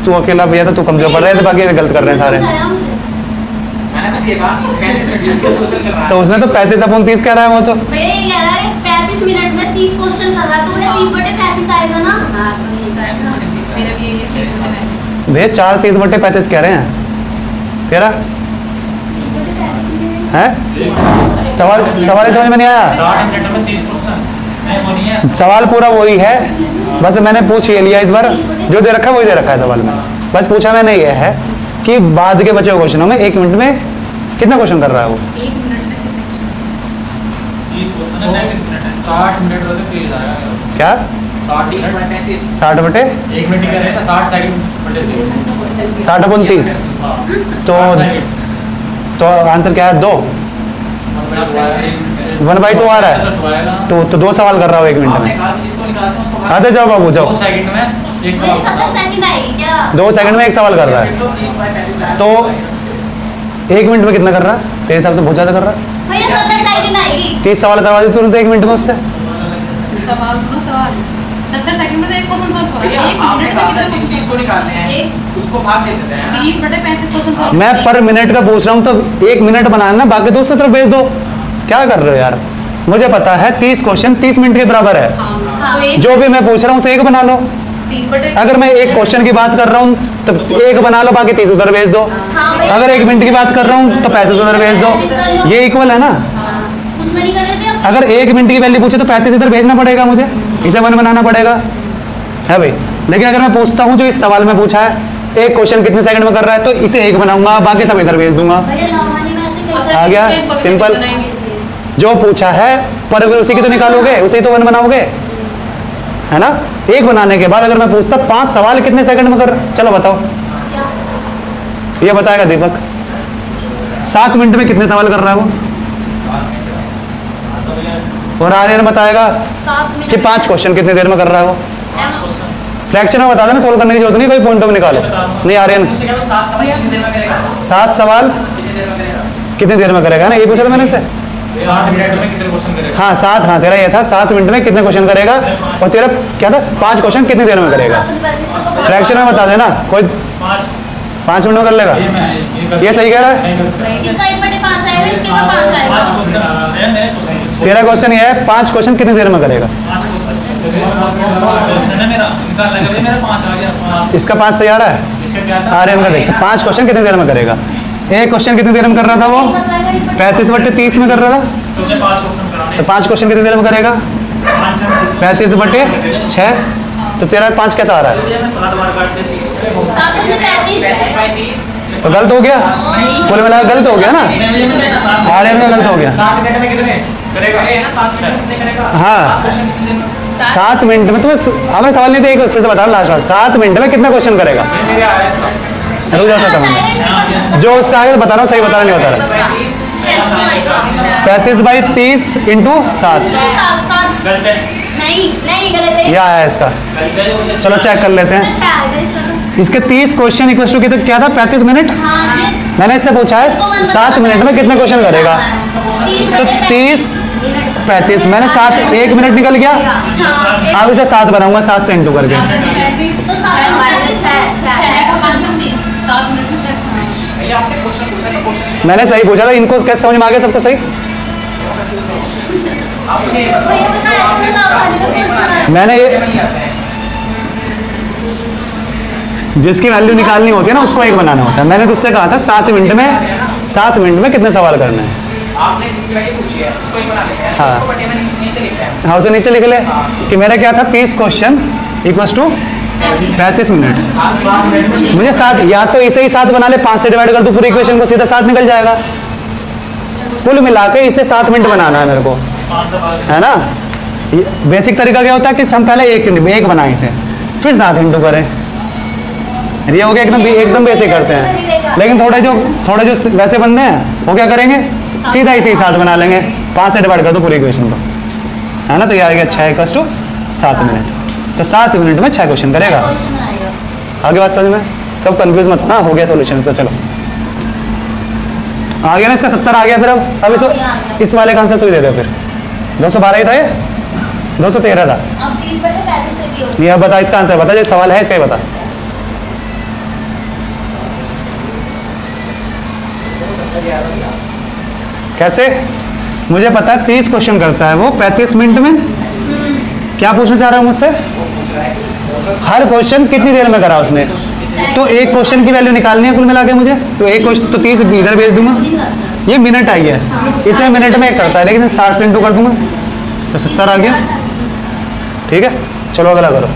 तू अकेला भैया था, तू कमजोर पड़ रहे थे, बाकी गलत कर रहे हैं सारे। मैंने बस ये कहा 35/30 का क्वेश्चन कर रहा है। तो उसने तो 35/30 कह रहा है वो तो। भैया ये कह रहा है 35 मिनट में 30 क्वेश्चन कर रहा है, तो भैया 30/35 आएगा ना। हाँ तो ये करना। मेरा भी यही 30/35। भैया 4 30/35 कह रहे हैं। तेरा है सवाल ही समझ में नहीं आया। 60 मिनट में 30 क्वेश्चन नहीं वो नहीं है। सवाल पूरा वही है, बस मैंने पूछ ये लिया इस बार, जो दे रखा है वही दे रखा है सवाल में। बस पूछा मैंने ये है कि बाद के बचे हुए क्वेश्चनों में 1 मिनट में कितना क्वेश्चन कर रहा है वो। 1 मिनट में कितने क्वेश्चन? 30 क्वेश्चन है, 35 मिनट है। 60 मिनट होते 30 आएगा। क्या 60/35 60 बटे 1 मिनट ही कर रहे हैं ना 60 सेकंड बटे 30 60/30 हाँ तो 60 सेकंड। तो आंसर क्या है 2 1/2 आ रहा है। तो 2 सवाल कर रहा हो 1 मिनट आपने में। कहा कि जिसको निकालना है उसको आते जाओ बाबू जाओ। 2 सेकंड में एक भैया सवाल 70 सेकंड आएगी क्या? 2 सेकंड में 1 सवाल कर रहा है, तो 30/35 आएगा। तो 1 मिनट में कितना कर रहा है तेरे हिसाब से? बहुत ज़्यादा कर रहा है। भैया 70 सेकंड आएगी। 30 सवाल करवा दी तुरंत 1 मिनट में उससे। सवाल सुनो सवाल। 70 सेकंड में तो एक क्वेश्चन सॉल्व हो भैया रहा है। 1 आपने मिनट में कहा कितने था जिस चीज क्वेश्चन? को निकालने हैं उसको भाग दे देते हैं 30/35 क्वेश्चन सॉल्व। मैं पर मिनट का पूछ रहा हूँ, तो 1 मिनट बनाना, बाकी दूसरी तरफ भेज दो। क्या कर रहे हो यार? मुझे पता है 30 क्वेश्चन 30 मिनट के बराबर है। हाँ तो एक जो भी मैं पूछ रहा हूँ उसे 1 बना लो। 30/35 अगर मैं 1 क्वेश्चन की बात कर रहा हूँ तो 1 बना लो, बाकी 30 उधर भेज दो। हाँ भैया। अगर 1 मिनट की बात कर रहा हूँ तो 35 उधर भेज दो। ये इक्वल है ना। उसमें नहीं कर रहे थे आप? अगर 1 मिनट की वैल्यू पूछे तो 35 इधर भेजना पड़ेगा मुझे, इसे 1 बनाना पड़ेगा, है भाई। लेकिन अगर मैं पूछता हूँ जो इस सवाल में पूछा है 1 क्वेश्चन कितने सेकंड में कर रहा है, तो इसे 1 बनाऊंगा, बाकी सब इधर भेज दूंगा। भैया नॉर्मली में ऐसे अच्छा, कई आ गया, कितने क्वेश्चन सिंपल। बनाएंगे? जो पूछा है पर अगर उसी की तो निकालोगे, उसे ही तो 1 बनाओगे, है ना। 1 बनाने के बाद अगर मैं पूछता 5 सवाल कितने सेकंड में कर, चलो बताओ। क्या? ये बताएगा दीपक। 7 मिनट में कितने सवाल कर रहा है वो, और आर्यन बताएगा 7 मिनट कि 5 क्वेश्चन कितनी देर में कर रहा है वो। फ्रैक्शन में बता देना, सोल्व करने की जरूरत नहीं, कोई पॉइंट ऑफ निकालो। नहीं आर्यन, 7 7 सवाल सवाल कितनी देर में करेगा कितनी देर में करेगा ना, ये पूछा था मैंने से। 60 मिनट में कितने क्वेश्चन करेगा हाँ 7, हाँ तेरा ये था 7 मिनट में कितने क्वेश्चन करेगा, और तेरा क्या था 5 क्वेश्चन कितनी देर में करेगा। फ्रैक्शन में बता देना, कोई 5 मिनट में कर लेगा। ये सही कह रहा है। इसका 1/5 आएगा, इसके का 5 आएगा। तेरा क्वेश्चन ये है 5 क्वेश्चन कितनी देर में करेगा। इसका 5 सही आ रहा है। आर्यन का देखते 5 क्वेश्चन कितनी देर में करेगा। 1 क्वेश्चन कितनी देर में कर रहा था वो, 35/30 में कर रहा था, तो 5 क्वेश्चन कितनी देर में करेगा 35/6, तो तेरा 5 कैसा आ रहा है। 7/35 तो गलत हो गया, कुल मिला गलत हो गया ना, आर्यन का गलत हो गया। 7 मिनट में कितने करेगा 7 मिनट में करेगा। हाँ 7 मिनट में, तुम्हें आपने सवाल नहीं दिया, फिर से बता रहा लास्ट बार, 7 मिनट में कितना क्वेश्चन करेगा। मेरे आया इसका रुक जाओ, जो उसका आगे बता रहा हूँ, सही बता रहा नहीं बता रहा। 35/30 × 7 नहीं नहीं गलत है। यह आया इसका। चलो चेक कर लेते हैं। अच्छा आएगा इसका तो। इसके 30 क्वेश्चन इक्वल टू क्या था 35 मिनट। हाँ, ये मैंने इससे पूछा है 7 मिनट में कितने क्वेश्चन करेगा, तो 30 35 मैंने 7 1 मिनट निकल गया। हाँ, अब इसे 7 बनाऊंगा 7 से इंटू करके। तो 7 मिनट में check। भैया आपने क्वेश्चन पूछा था, क्वेश्चन मैंने सही पूछा था, इनको कैसे समझ में आ गया सबको सही। आपने वो ये बता ऐसे ना आप मैंने ये जिसकी वैल्यू निकालनी होती है ना उसको 1 बनाना होता है। मैंने तुझसे कहा था 7 मिनट में कितने सवाल करने हैं। आपने जिसकी वैल्यू पूछी है उसको ही बना लेते हैं, हाँ। उसको बटे में नीचे लिखते हैं। हाँ उसे नीचे लिख ले कि मेरा क्या था 30 question equal to 35 minute. 7 minute में मुझे 7 या तो इसे ही 7 बना ले, 5 से डिवाइड कर दो पूरी इक्वेशन को, सीधा 7 निकल जाएगा। कुल मिला के इसे 7 मिनट बनाना है मेरे को, 5 सवाल है ना। बेसिक तरीका क्या होता है कि हम पहले एक बनाए इसे, फिर 7 इंटू करें। ये हो गया एकदम बेसिक करते हैं। लेकिन थोड़े जो वैसे बंदे हैं वो क्या करेंगे, सीधा इसे ही 7 बना लेंगे, 5 से डिवाइड कर दो पूरी इक्वेशन को, है ना। तो ये आ गया 6 इक्वल टू 7 मिनट। तो 7 मिनट में 6 क्वेश्चन करेगा। आगे बात समझ में, तब कंफ्यूज मत होना। हो गया सोल्यूशन इसका। चलो आ गया ना, इसका 70 आ गया। फिर अब इस वाले का आंसर तो ही दे दे। फिर 212 ही था, ये 213 था। अब 30/35 से क्यों? ये अब बता इसका आंसर बता, जो सवाल है इसका ही बता। कैसे? मुझे पता है 30 क्वेश्चन करता है वो 35 मिनट में। क्या पूछना चाह रहा है मुझसे? हर क्वेश्चन कितनी देर में करा उसने, तो एक क्वेश्चन की वैल्यू निकालनी है कुल मिला के मुझे। तो एक क्वेश्चन तो 30 इधर भेज दूंगा, ये मिनट आई है, इतने मिनट में करता है, लेकिन 60 से इंटू कर दूंगा तो 70 आ गया। ठीक है, चलो अगला करो।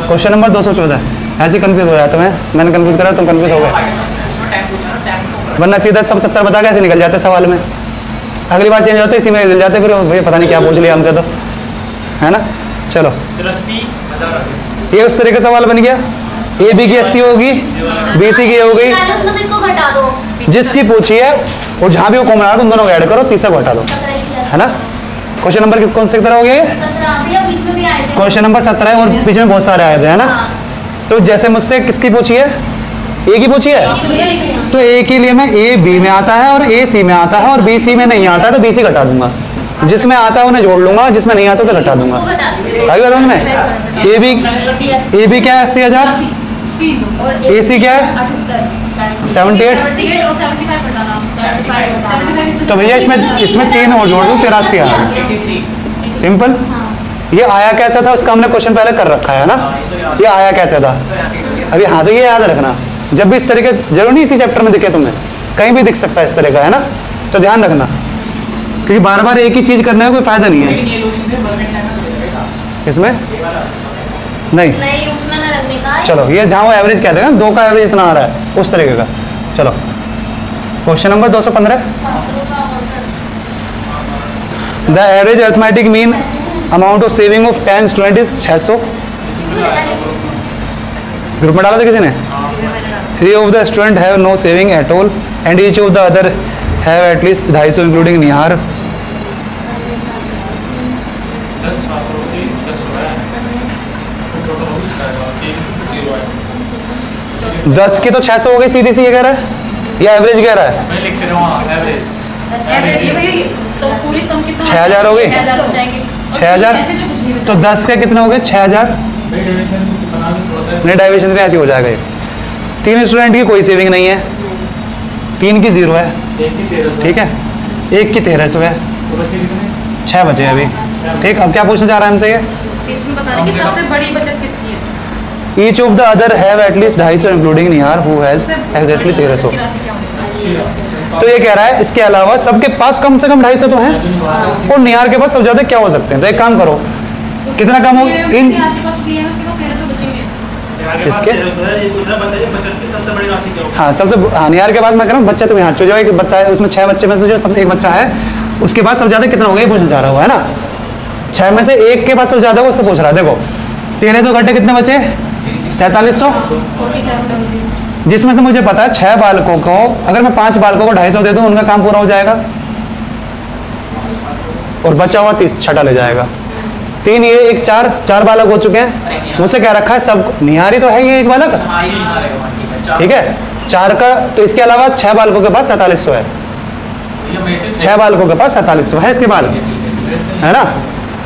Question number 214। ऐसे कंफ्यूज हो जाता मैं, मैंने कंफ्यूज करा तुम कंफ्यूज हो गए, वरना सीधा सब 70 बता के ऐसे निकल जाते सवाल में। अगली बार चेंज होते इसी में मिल जाते, फिर भैया पता नहीं क्या पूछ लिया हमसे, तो है ना। चलो ये उस तरह का सवाल बन गया। ए बी की 80 होगी, बी सी की हो गई, उसमें से इसको घटा दो। जिसकी पूछी है और जहाँ भी वो कॉमन आ रहा है उन दोनों को ऐड करो, तीसरा को हटा दो, 17 की है ना। क्वेश्चन नंबर कौन से तरह हो गया ये? 17 भैया बीच में भी आए थे। क्वेश्चन नंबर 17 है और बीच में बहुत सारे आए थे, है ना। हाँ। तो जैसे मुझसे किसकी पूछी है, ए की पूछी है, तो ए के लिए मैं ए बी में आता है और ए सी में आता है और बी सी में नहीं आता है तो बी सी घटा दूंगा। जिसमें आता है उन्हें जोड़ लूंगा, जिसमें नहीं आता उसे घटा दूंगा। आगे बताऊँ मैं, ए बी क्या है 80,000, ए सी क्या है 78, तो भैया इसमें 3 और जोड़ दूँ 83,000। सिंपल। ये आया कैसा था उसका हमने क्वेश्चन पहले कर रखा है ना, ये आया कैसा था अभी। हाँ तो ये याद रखना, जब भी इस तरीके, जरूर नहीं इसी चैप्टर में दिखे तुम्हें, कहीं भी दिख सकता है इस तरह का, है ना। तो ध्यान रखना, क्योंकि बार बार एक ही चीज करने का कोई फायदा नहीं है इसमें। नहीं उसमें ना लगने का। चलो ये जहाँ वो एवरेज कहते हैं ना, 2 का एवरेज इतना आ रहा है उस तरीके का। चलो question number 215। The average arithmetic mean amount of saving of 10 student is 600। Group में डाला था किसी ने। 3 of the student have no saving at all and each of the other have at least 250 including Nihar. 10 की तो 600 हो गई सीधी सी, ये कह रहा है, ये एवरेज कह रहा है। मैं लिख रहा हूँ एवरेज। एवरेज ये भैया तो पूरी सम कितना 6,000 हो गई। 6,000 हो जाएंगे। 6,000 ऐसे जो कुछ नहीं बचा। तो 10 के कितने हो गए 6,000। नहीं डाइविएशन से ऐसे हो जाएगा ये। 3 स्टूडेंट की कोई सेविंग नहीं है, 3 की 0 है, ठीक है, 1 की 1300 है, 6 बचे अभी। ठीक, अब क्या पूछना चाह रहा है हमसे ये? इसमें बता दें कि सबसे बड़ी बचत किसकी है। Each of the other have at least 250 including Nihar who has exactly 1300। की राशि क्या होगी? तो ये कह रहा है इसके अलावा सबके पास कम से कम 250 तो हैं और निहार के पास सबसे ज्यादा क्या हो सकते हैं। तो एक काम करो, कितना कम हो इन आपके पास दिए हैं उसके पास 1300 बचेंगे। किसके? बचत की सबसे बड़ी राशि क्या होगी? हाँ सबसे निहार के पास मैं कह रहा हूँ बच्चे तो यहाँ जो एक बच्चा है उसमें 6 बच्चे में से जो सबसे एक बच्चा है उसके पास सबसे ज्यादा कितना हो गया पूछना चाह रहा हुआ है ना। 6 में से 1 के पास सबसे ज्यादा उसको पूछ रहा है। देखो 1300 घटे कितने बचे 4700, 47 जिसमें से मुझे पता है 6 बालकों को अगर मैं 5 बालकों को 250 दे दूं उनका काम पूरा हो जाएगा और बचा हुआ 30 छठा ले जाएगा। 3 ये 1 4 4 बालक हो चुके हैं। मुझसे क्या रखा है सब निहारी तो है ही एक बालक, हाँ ये नहीं हारेगा ठीक है। ठीक है 4 का, तो इसके अलावा 6 बालकों के पास 4700 है, 6 बालकों के पास 4700 है इसके बाद, है ना।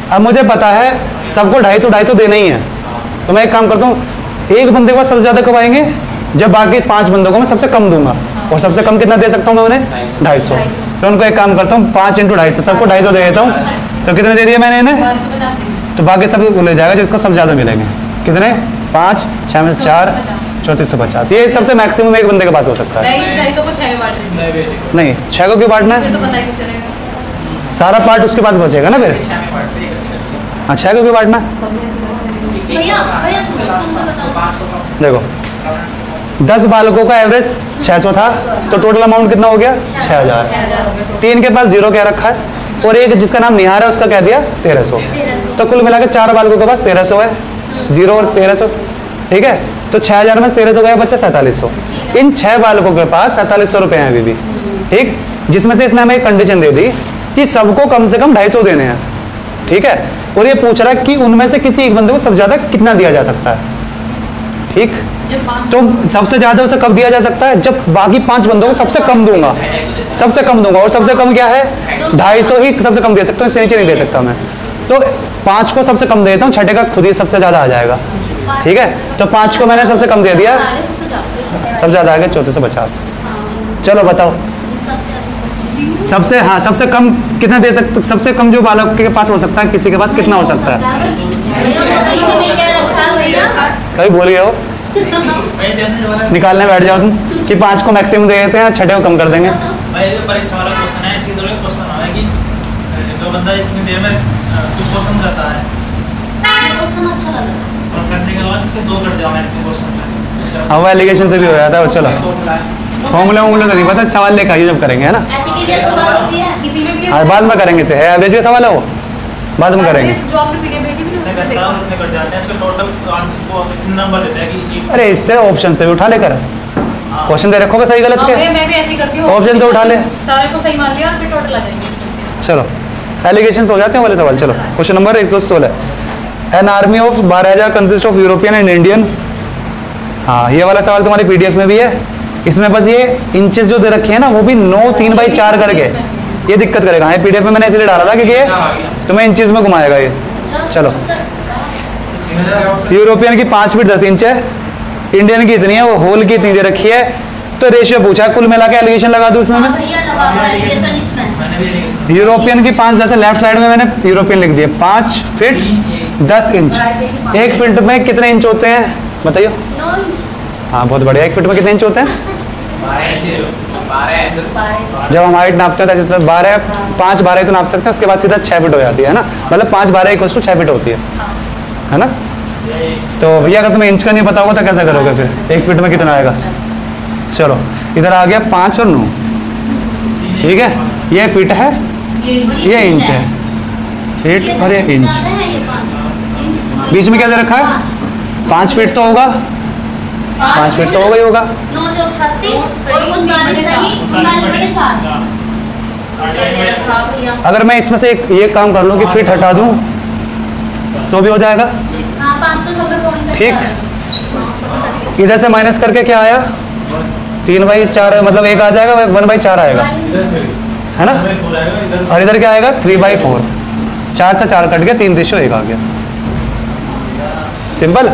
अब मुझे पता है सबको 250 देना ही है, तो मैं एक काम करता हूँ, एक बंदे के पास सबसे ज़्यादा कब आएंगे जब बाकी 5 बंदों को मैं सबसे कम दूंगा, और सबसे कम कितना दे सकता हूँ मैं उन्हें 250। तो उनको एक काम करता हूँ 5 × 250 सबको 250 दे देता हूँ, तो कितने दे दिए मैंने इन्हें, 1250 तो बाकी सब ले जाएगा जिसको सबसे ज़्यादा मिलेंगे। कितने 5 6 में 4 3450, ये सबसे मैक्सिमम एक बंदे के पास हो सकता है। मैं इस 250 को 6 में बांट देंगे, नहीं 6 को क्यों बांटना फिर है, तो पता ही नहीं चलेगा। सारा पार्ट उसके पास बचेगा ना फिर। हाँ 6 को क्यों बांटना, भैया भैया तुमको बताओ। देखो 10 बालकों का एवरेज 600 था, तो टोटल अमाउंट कितना हो गया 6000। 3 के पास 0 क्या रखा है, और एक जिसका नाम निहार है उसका कह दिया 1300, तो कुल मिला के 4 बालकों के पास 1300 है, 0 और 1300, ठीक है। तो 6000 में 1300 गया बच्चा 4700। इन 6 बालकों के पास 4700 रुपये हैं अभी भी, ठीक, जिसमें से इसने हमें एक कंडीशन दे दी कि सबको कम से कम 250 देने हैं, ठीक है। और ये पूछ रहा है कि उनमें से किसी एक बंदे को सबसे ज्यादा कितना दिया जा सकता है, ठीक। जब 5 तो सबसे ज्यादा उसे कब दिया जा सकता है, जब बाकी 5 बंदों को सबसे कम दूंगा, सबसे कम दूंगा, और सबसे कम क्या है 250 ही सबसे कम दे सकता हूँ, इससे नीचे नहीं दे सकता मैं। तो 5 को सबसे कम दे देता हूँ, 6 का खुद ही सबसे ज्यादा आ जाएगा, ठीक है। तो 5 को मैंने सबसे कम दे दिया, आगे से तो जाते हैं। सबसे ज्यादा आ गया 3450। चलो बताओ सबसे, हाँ सबसे कम कितना दे सकते, सबसे कम जो बालक के पास हो सकता है, किसी के पास कितना हो सकता है, भैया बताइए मैंने क्या रखा है भैया। कभी बोल गए हो, भाई जैसे वाला निकालने बैठ जाओ तुम कि 5 को मैक्सिमम दे देते हैं, 6 को कम कर देंगे। भाई ये परीक्षा वाला क्वेश्चन है, इसी तरह क्वेश्चन आ रहा है कि जो बंदा इतनी देर में कुछ क्वेश्चन करता है क्वेश्चन अच्छा लग रहा है। और करने के बाद इसके 2 कट जाओ इतने क्वेश्चन हाँ वो एलिगेशन से भी हो जाता है, वो चलो फॉर्मूला वॉर्मूला तो नहीं पता, सवाल लेकर आइए जब करेंगे, है ना। ऐसे की क्या सवाल होती है किसी में भी हाँ बाद में करेंगे, से है एवरेज का सवाल है वो, बाद में करेंगे। जो आपने पीडीएफ भेजी भी उसमें देखो। इतने कट जाते हैं, इसका टोटल आंसर को नंबर देता है कि अरे इतने ऑप्शन से भी उठा लेकर क्वेश्चन दे रखोगे सही गलत हाँ, के, मैं भी ऐसे ही करती हूँ, ऑप्शन से उठा ले। सारे को सही मान लिया और फिर टोटल आ जाएंगे। चलो एलिगेशन हो जाते हैं वाले सवाल। चलो question number 116, an army of 12,000 consist of European and Indian. हाँ ये वाला सवाल तुम्हारे पीडीएफ में भी है, इसमें बस ये इंचेस जो दे रखे हैं ना वो भी 9 3 बाई 4 करके, ये दिक्कत करेगा। हाँ पीडीएफ में मैंने इसलिए डाला था क्योंकि ये तुम्हें इंचेस में घुमाएगा ये। चलो यूरोपियन की 5 फीट 10 इंच है, इंडियन की इतनी है, वो होल की इतनी दे रखी है, तो रेशियो पूछा है, कुल मिला के एलिगेशन लगा दूं उसमें मैं। भैया लगा हुआ है ये सन इसमें। मैंने भी नहीं यूरोपियन की 5 10 लेफ्ट साइड में मैंने यूरोपियन लिख दिया, 5 फीट 10 इंच। 1 फीट में कितने इंच होते हैं बताइए। 9 इंच। हाँ बहुत बढ़िया, 1 फीट में कितने इंच होते हैं, 12 जब हम हाइट नापते हैं तो 12 5 12 तो नाप सकते हैं, उसके बाद सीधा 6 फीट हो जाती है ना, मतलब 5 12 = 6 फीट होती है ना। तो भैया अगर तुम्हें इंच का नहीं पता होगा तो कैसा करोगे फिर, 1 फीट में कितना आएगा। चलो इधर आ गया 5 और 9, ठीक है, ये फीट है, ये इंच है, फीट और ये इंच, बीच में क्या दे रखा है 5 फीट तो होगा, 5 फीट तो होगा ही होगा। 9 चौक 36 और 39 सही 39/4। अगर मैं इसमें से एक ये काम कर लूँ कि फीट हटा दूँ तो भी हो जाएगा, हाँ 5 तो सब में कॉमन कर ठीक। इधर से माइनस करके क्या आया 3/4, मतलब 1 आ जाएगा, 1/4 आएगा, है ना। और इधर क्या आएगा 3/4, 4 से 4 कट गया, 3:1 आ गया, सिंपल।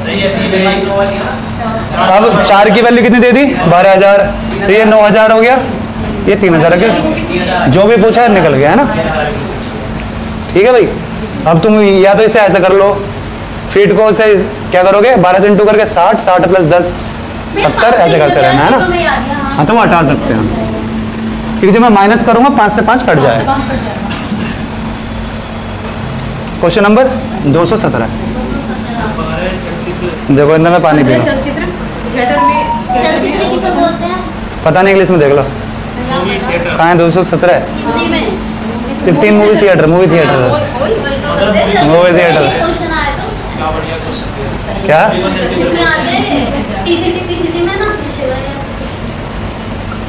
सही है, सही है। अब 4 की वैल्यू कितनी दे दी 12,000, तो ये 9,000 हो गया, ये 3,000 हो गया, जो भी पूछा है निकल गया, है ना। ठीक है भाई, अब तुम या तो इसे ऐसा कर लो, फीट को से क्या करोगे 12 से इंटू करके 60, 60 + 10 70 ऐसे करते रहना, है ना। हाँ तो वो हटा सकते हैं, क्योंकि जब मैं माइनस करूंगा 5 से 5 कट जाए। क्वेश्चन नंबर 217, देखो इतना मैं पानी पी लूँ, चलचित्र थिएटर में चलचित्र किसे बोलते हैं? पता नहीं इंग्लिश में देख लो कहाँ है। 217 हिंदी में 15 movie theatre, movie theatre movie theatre question आया था उसमें। क्या बढ़िया क्वेश्चन। क्या इसमें आते हैं टीजीटी में ना पूछेगा ये।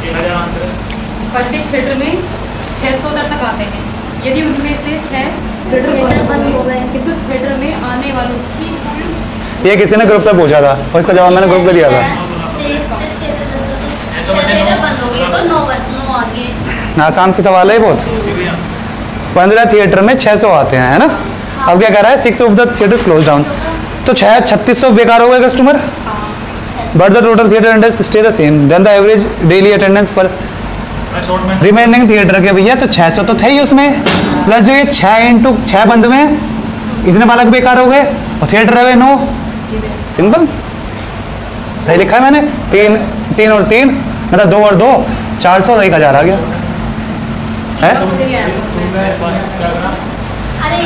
1000 आंसर है। प्रत्येक थिएटर में 600 दर्शक आते हैं। यदि उनमें से 6 थिएटर बंद हो गए किंतु थिएटर में आने वालों की ये किसी ने ग्रुप पे पूछा था और इसका जवाब मैंने ग्रुप पे दिया था। आसान से सवाल है बहुत। 15 थिएटर में 600 आते हैं, है ना। अब क्या कह रहा है, 6 of the theatres close down, तो 3600 बेकार हो गए customer, but the total theatre attendance stay the same, then the average daily attendance per remaining theatre के भैया तो 600 तो थे ही उसमें, प्लस जो ये 6 इंटू 6 बंद में इतने बालक बेकार हो गए और थिएटर रह गए 9। सिंपल, सही लिखा है मैंने। 3 और 3 मतलब 2 और 2 400, 1000 आ गया है। अरे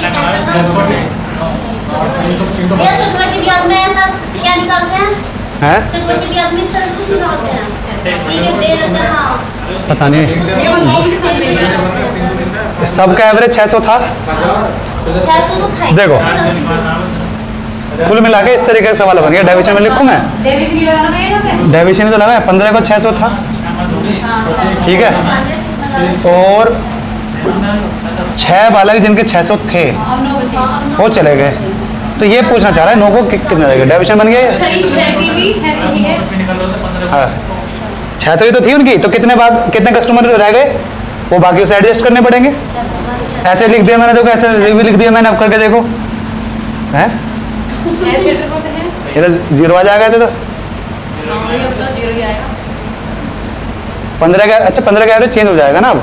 भैया चचवटी ब्याज में ऐसा क्या निकालते हैं? हैं? चचवटी ब्याज में इस तरह कुछ निकालते हैं। ठीक है, दे रहे हैं। हाँ, पता नहीं, सबका एवरेज 600 था। 600 तो था ही। देखो कुल मिला के इस तरीके का सवाल बन गया। डेविशन में लिखूं मैं, डेविशन तो लगा है, 15 को 600 था, ठीक है, और 6 बालक जिनके 600 थे वो चले गए, तो ये पूछना चाह रहा है 9 को कितना देगा, डेविशन बन गया। हाँ 600 ही तो थी उनकी, तो कितने कस्टमर रह गए, वो बाकी उसे एडजस्ट करने पड़ेंगे। ऐसे लिख दिया मैंने, देखो ऐसे भी लिख दिया मैंने, अब करके देखो है, ये तो 0 आ जाएगा ऐसे तो। 15 का, अच्छा 15 का एवरेज चेंज हो जाएगा ना अब।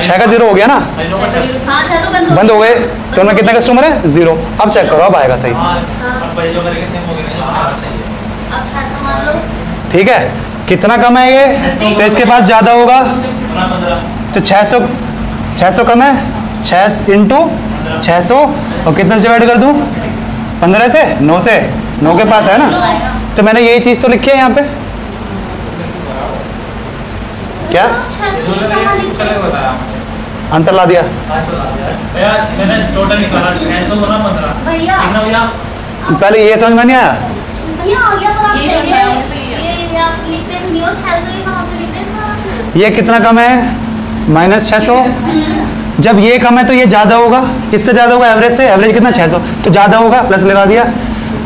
छः का 0 हो गया ना, हाँ 6 तो बंद हो गए, तो उनमें कितने कस्टमर है 0। अब चेक करो, अब आएगा सही, अब 600 मान लो। ठीक है। कितना कम है ये, तो इसके पास ज़्यादा होगा, तो 600 कम है, 6 इंटू 600 और कितने से डिवाइड कर दूँ, 15 से, 9 से, 9 के पास है ना, तो मैंने यही चीज़ तो लिखी है यहाँ पे। क्या आंसर ला दिया मैंने टोटल निकाला 600 गुना 15 भैया, कितना भैया? पहले ये समझ में नहीं आया। भैया आ गया, पर आप ये आप लिखते नहीं हो। 600 ये कहाँ से लिखते हैं? ये कितना कम है, -600। जब ये कम है तो ये ज़्यादा होगा, किससे ज़्यादा होगा, एवरेज से। एवरेज कितना 600, तो ज़्यादा होगा, प्लस लगा दिया,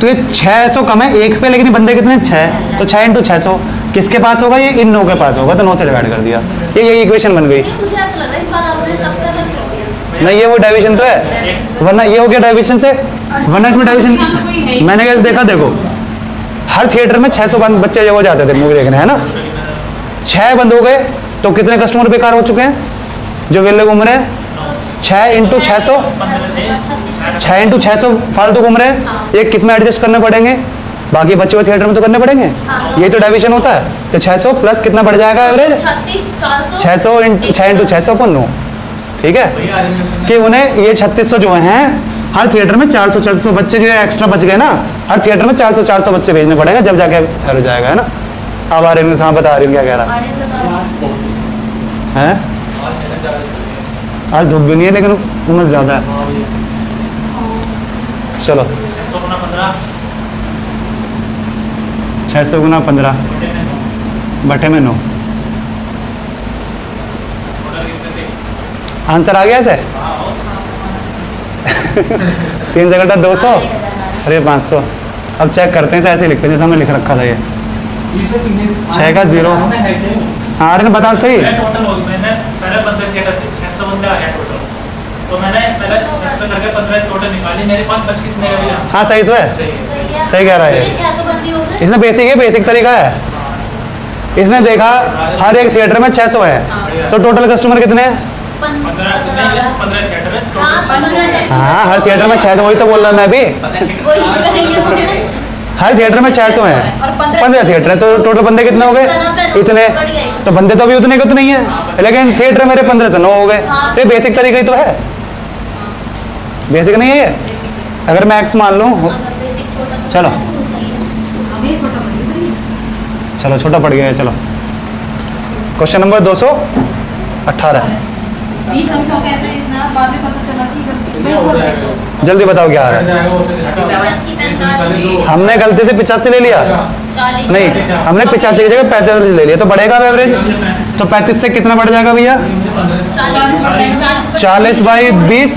तो ये 600 कम है एक पे, लेकिन बंदे कितने 6, तो 6 इंटू 600 किसके पास होगा, ये इन 9 के पास होगा, तो 9 से डिवाइड कर दिया, ये इक्वेशन बन गई। मुझे ऐसा लग रहा है इस बार आपने सबसे अलग कर दिया। नहीं, ये वो डाइविशन तो है, वरना ये हो गया डाइविशन से, वरना इसमें डाइविशन मैंने कैसे देखा, देखो हर थिएटर में 600 बच्चे हो जाते थे मूवी देखने, है ना। 6 बंद हो गए तो कितने कस्टमर बेकार हो चुके हैं जो वेले घूम रहे हैं, 6 इंटू 600, 6 इंटू 600 फालतू घूम रहे हैं, ये किस में एडजस्ट करने पड़ेंगे, बाकी बच्चे हुए थिएटर में तो करने पड़ेंगे। ये तो डाइविशन होता है, तो 600 प्लस कितना बढ़ जाएगा एवरेज, 600 इंटू 600 पर 9, ठीक है, कि उन्हें ये 3600 जो हैं हर थिएटर में 400 बच्चे जो एक्स्ट्रा बच गए ना, हर थिएटर में 400 बच्चे भेजने पड़ेंगे, जब जाके एवरेज जाएगा, है ना। अब आ रही हूँ, हाँ बता रही हूँ क्या कह रहा है। आज धूप भी नहीं है लेकिन उमस ज़्यादा है। चलो 600 गुना 15 बटे में 9, आंसर आ गया ऐसे। 3 जगह 200, अरे 500। अब चेक करते हैं, ऐसे लिखते हैं जैसे हमने लिख रखा था ये 6 का 0। हाँ अरे बता सही, टोटल हो गया, मैंने पहले 15 थिएटर थे, 600 बंदे आ गया टोटल, तो मैंने पहले 600 करके 15 टोटल निकाली, मेरे पास बच कितने हैं भैया? हाँ सही तो है, सही कह रहा है। इसने बेसिक है, बेसिक तरीका है। इसने देखा हर एक थिएटर में 600 है, तो टोटल कस्टमर कितने हैं, 15 थिएटर है, हाँ हर थिएटर में 600, वही तो बोल रहा मैं भी, हर थिएटर में 600 है, 15 थिएटर है, तो टोटल बंदे कितने हो गए, इतने, तो बंदे तो अभी उतने के उतने ही हैं, लेकिन थिएटर मेरे 15 से 9 हो गए, तो ये बेसिक तरीका ही तो है, बेसिक नहीं है ये, अगर मैं एक्स मान लूँ। चलो चलो छोटा पड़ गया है, चलो क्वेश्चन नंबर 218। 20 संख्याओं का है इतना, बाद में पता चला कि मैं छोड़ गई इसको। जल्दी बताओ क्या आ रहा है। 85, 45, हमने गलती से 85 ले लिया, 40, नहीं हमने 85 की जगह 35 ले लिया, तो बढ़ेगा अब एवरेज। तो 35 से कितना बढ़ जाएगा भैया? 40 बाई 20,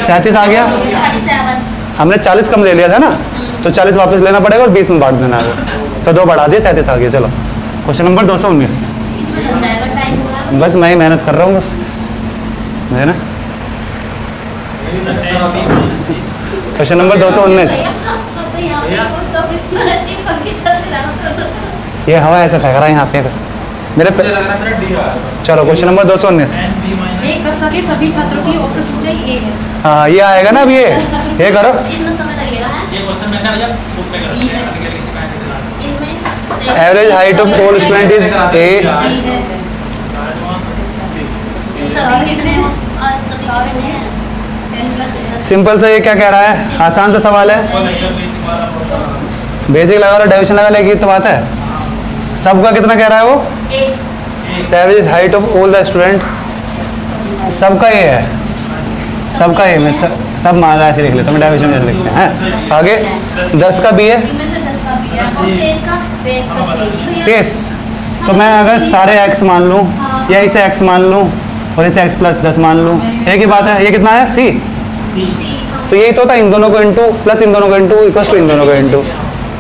37 आ गया। 37, हमने 40 कम ले लिया था ना, तो 40 वापस लेना पड़ेगा और 20 में बांट देना है, तो 2 बढ़ा दिए, 37 आ गया। चलो क्वेश्चन नंबर 219। इसमें लग जाएगा टाइम पूरा। बस मैं ही मेहनत कर रहा हूँ बस, है ना। Question number 219। ये हवा ऐसे फेंक रहा है यहाँ पे मेरे पे। चलो क्वेश्चन नंबर 219। एक कक्षा के सभी छात्रों की औसत ऊंचाई A है। हाँ ये आएगा ना, अब ये करो। इसमें समय लगेगा है। ये क्वेश्चन मैंने भैया बुक पे कर दिया है, अभी किसी का इंतजार। इनमें average height of all student is a. सभी कितने हैं? और सभी कितने हैं? 10 प्लस सिंपल सा ये क्या कह रहा है, आसान सा सवाल है। बेसिक लगा लो, डेविएशन लगा लेगी तो बात है। सबका कितना कह रहा है वो? Average height of all the student, सबका ये है, सबका ये। मैं सब मान ऐसे लिख लेता हूँ, डेविएशन जैसे लिखते हैं। आगे 10 का बी है, इनमें से 10 का भी है और शेष का शेष। तो मैं अगर सारे x मान लूँ या इसे x मान लूँ और इसे x प्लस 10 मान लूँ, एक ही बात है। ये कितना है? c। तो यही तो होता है, इन दोनों को इंटू प्लस इन दोनों को इंटू इक्वल टू इन दोनों को इंटू।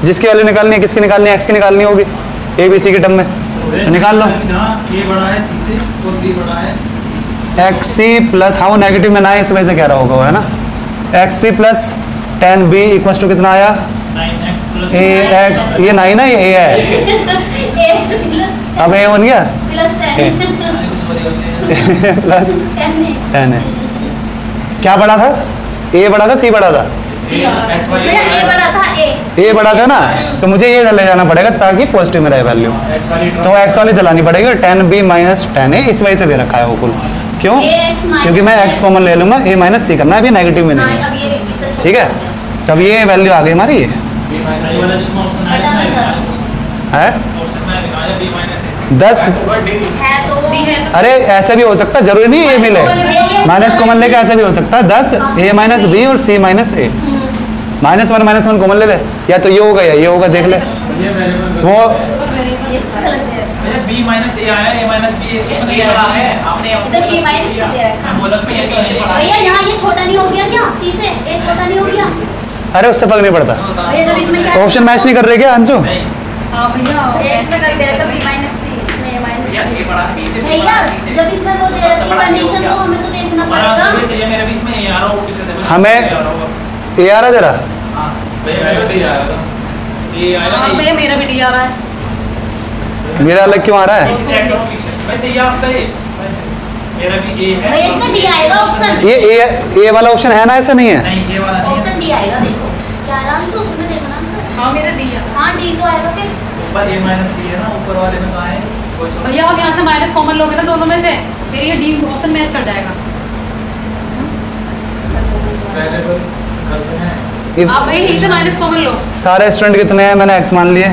जिसकी वैल्यू निकालनी है, किसकी निकालनी है? x की निकालनी होगी, ए बी सी के टर्म में, तो निकाल लो। ये बड़ा है सी से और बी बड़ा है एक्स सी प्लस, हाँ वो नेगेटिव में ना है, इस वजह से कह रहा होगा वो, है ना। X c plus 10b equal to कितना आया? 9x प्लस ए एक्स, ये 9 ना, ये ए है। अब ए बन गया प्लस 10 है। क्या बड़ा था? ए बड़ा था, सी बड़ा था? ए बड़ा था ना, तो मुझे ये ले जाना पड़ेगा ताकि पॉजिटिव में रहे वैल्यू। तो एक्स वाली दिलानी पड़ेगी, 10b माइनस 10 है, इस वजह से दे रखा है वो कुल। क्यों? क्योंकि मैं x कॉमन ले लूंगा, a माइनस सी करना है, अभी नेगेटिव में नहीं है, ठीक है। तब ये वैल्यू आ गई हमारी, ये है 10। अरे ऐसे भी हो सकता है, जरूरी नहीं ये मिले, माइनस कॉमन लेके ऐसे भी हो सकता है। 10 a माइनस बी और c माइनस ए, -1 कॉमन ले ले, या तो ये होगा या ये होगा, देख ले। वो b माइनस a आया, a माइनस b ये बड़ा है, आपने बोला उसमें ये कैसे बड़ा है? भैया यहाँ ये छोटा नहीं हो गया क्या? सी से ए छोटा नहीं हो गया? अरे उससे फर्क नहीं पड़ता, भैया जब इसमें क्या ऑप्शन मैच नहीं कर रहे क्या अंशु? हाँ भैया, इसमें कर दे रखा b माइनस सी, इसमें a माइनस भैया ये बड़ा है b से भैया जब इसमें वो दे रखी कंडीशन तो हमें तो देखना पड़ेगा। ये मेरे बीच में ये आ रहा हो पीछे से हमें ए आ रहा तेरा? हां भैया मेरे से आ रहा था, ये आया हाँ भैया मेरा भी डी आ रहा है। मेरा अलग क्यों आ रहा है? वैसे ये आपका ये मेरा भी ये है। भैया इसका डी आएगा ऑप्शन, ये ए वाला ऑप्शन है ना, ऐसा नहीं है? नहीं ये वाला नहीं है। ऑप्शन डी आएगा। देखो क्या आराम से तुम्हें देखना आंसर। हाँ मेरा डी है। हाँ डी तो आएगा फिर। ऊपर a माइनस b है ना, ऊपर वाले में कहाँ है? कोई समझ भैया आप यहाँ से माइनस कॉमन लोगे ना दोनों में से, फिर ये डी ऑप्शन मैच कर जाएगा। पहले तो करते हैं। If आप भाई यहीं से माइनस कॉमन लो। सारे स्टूडेंट कितने हैं? मैंने x मान लिए।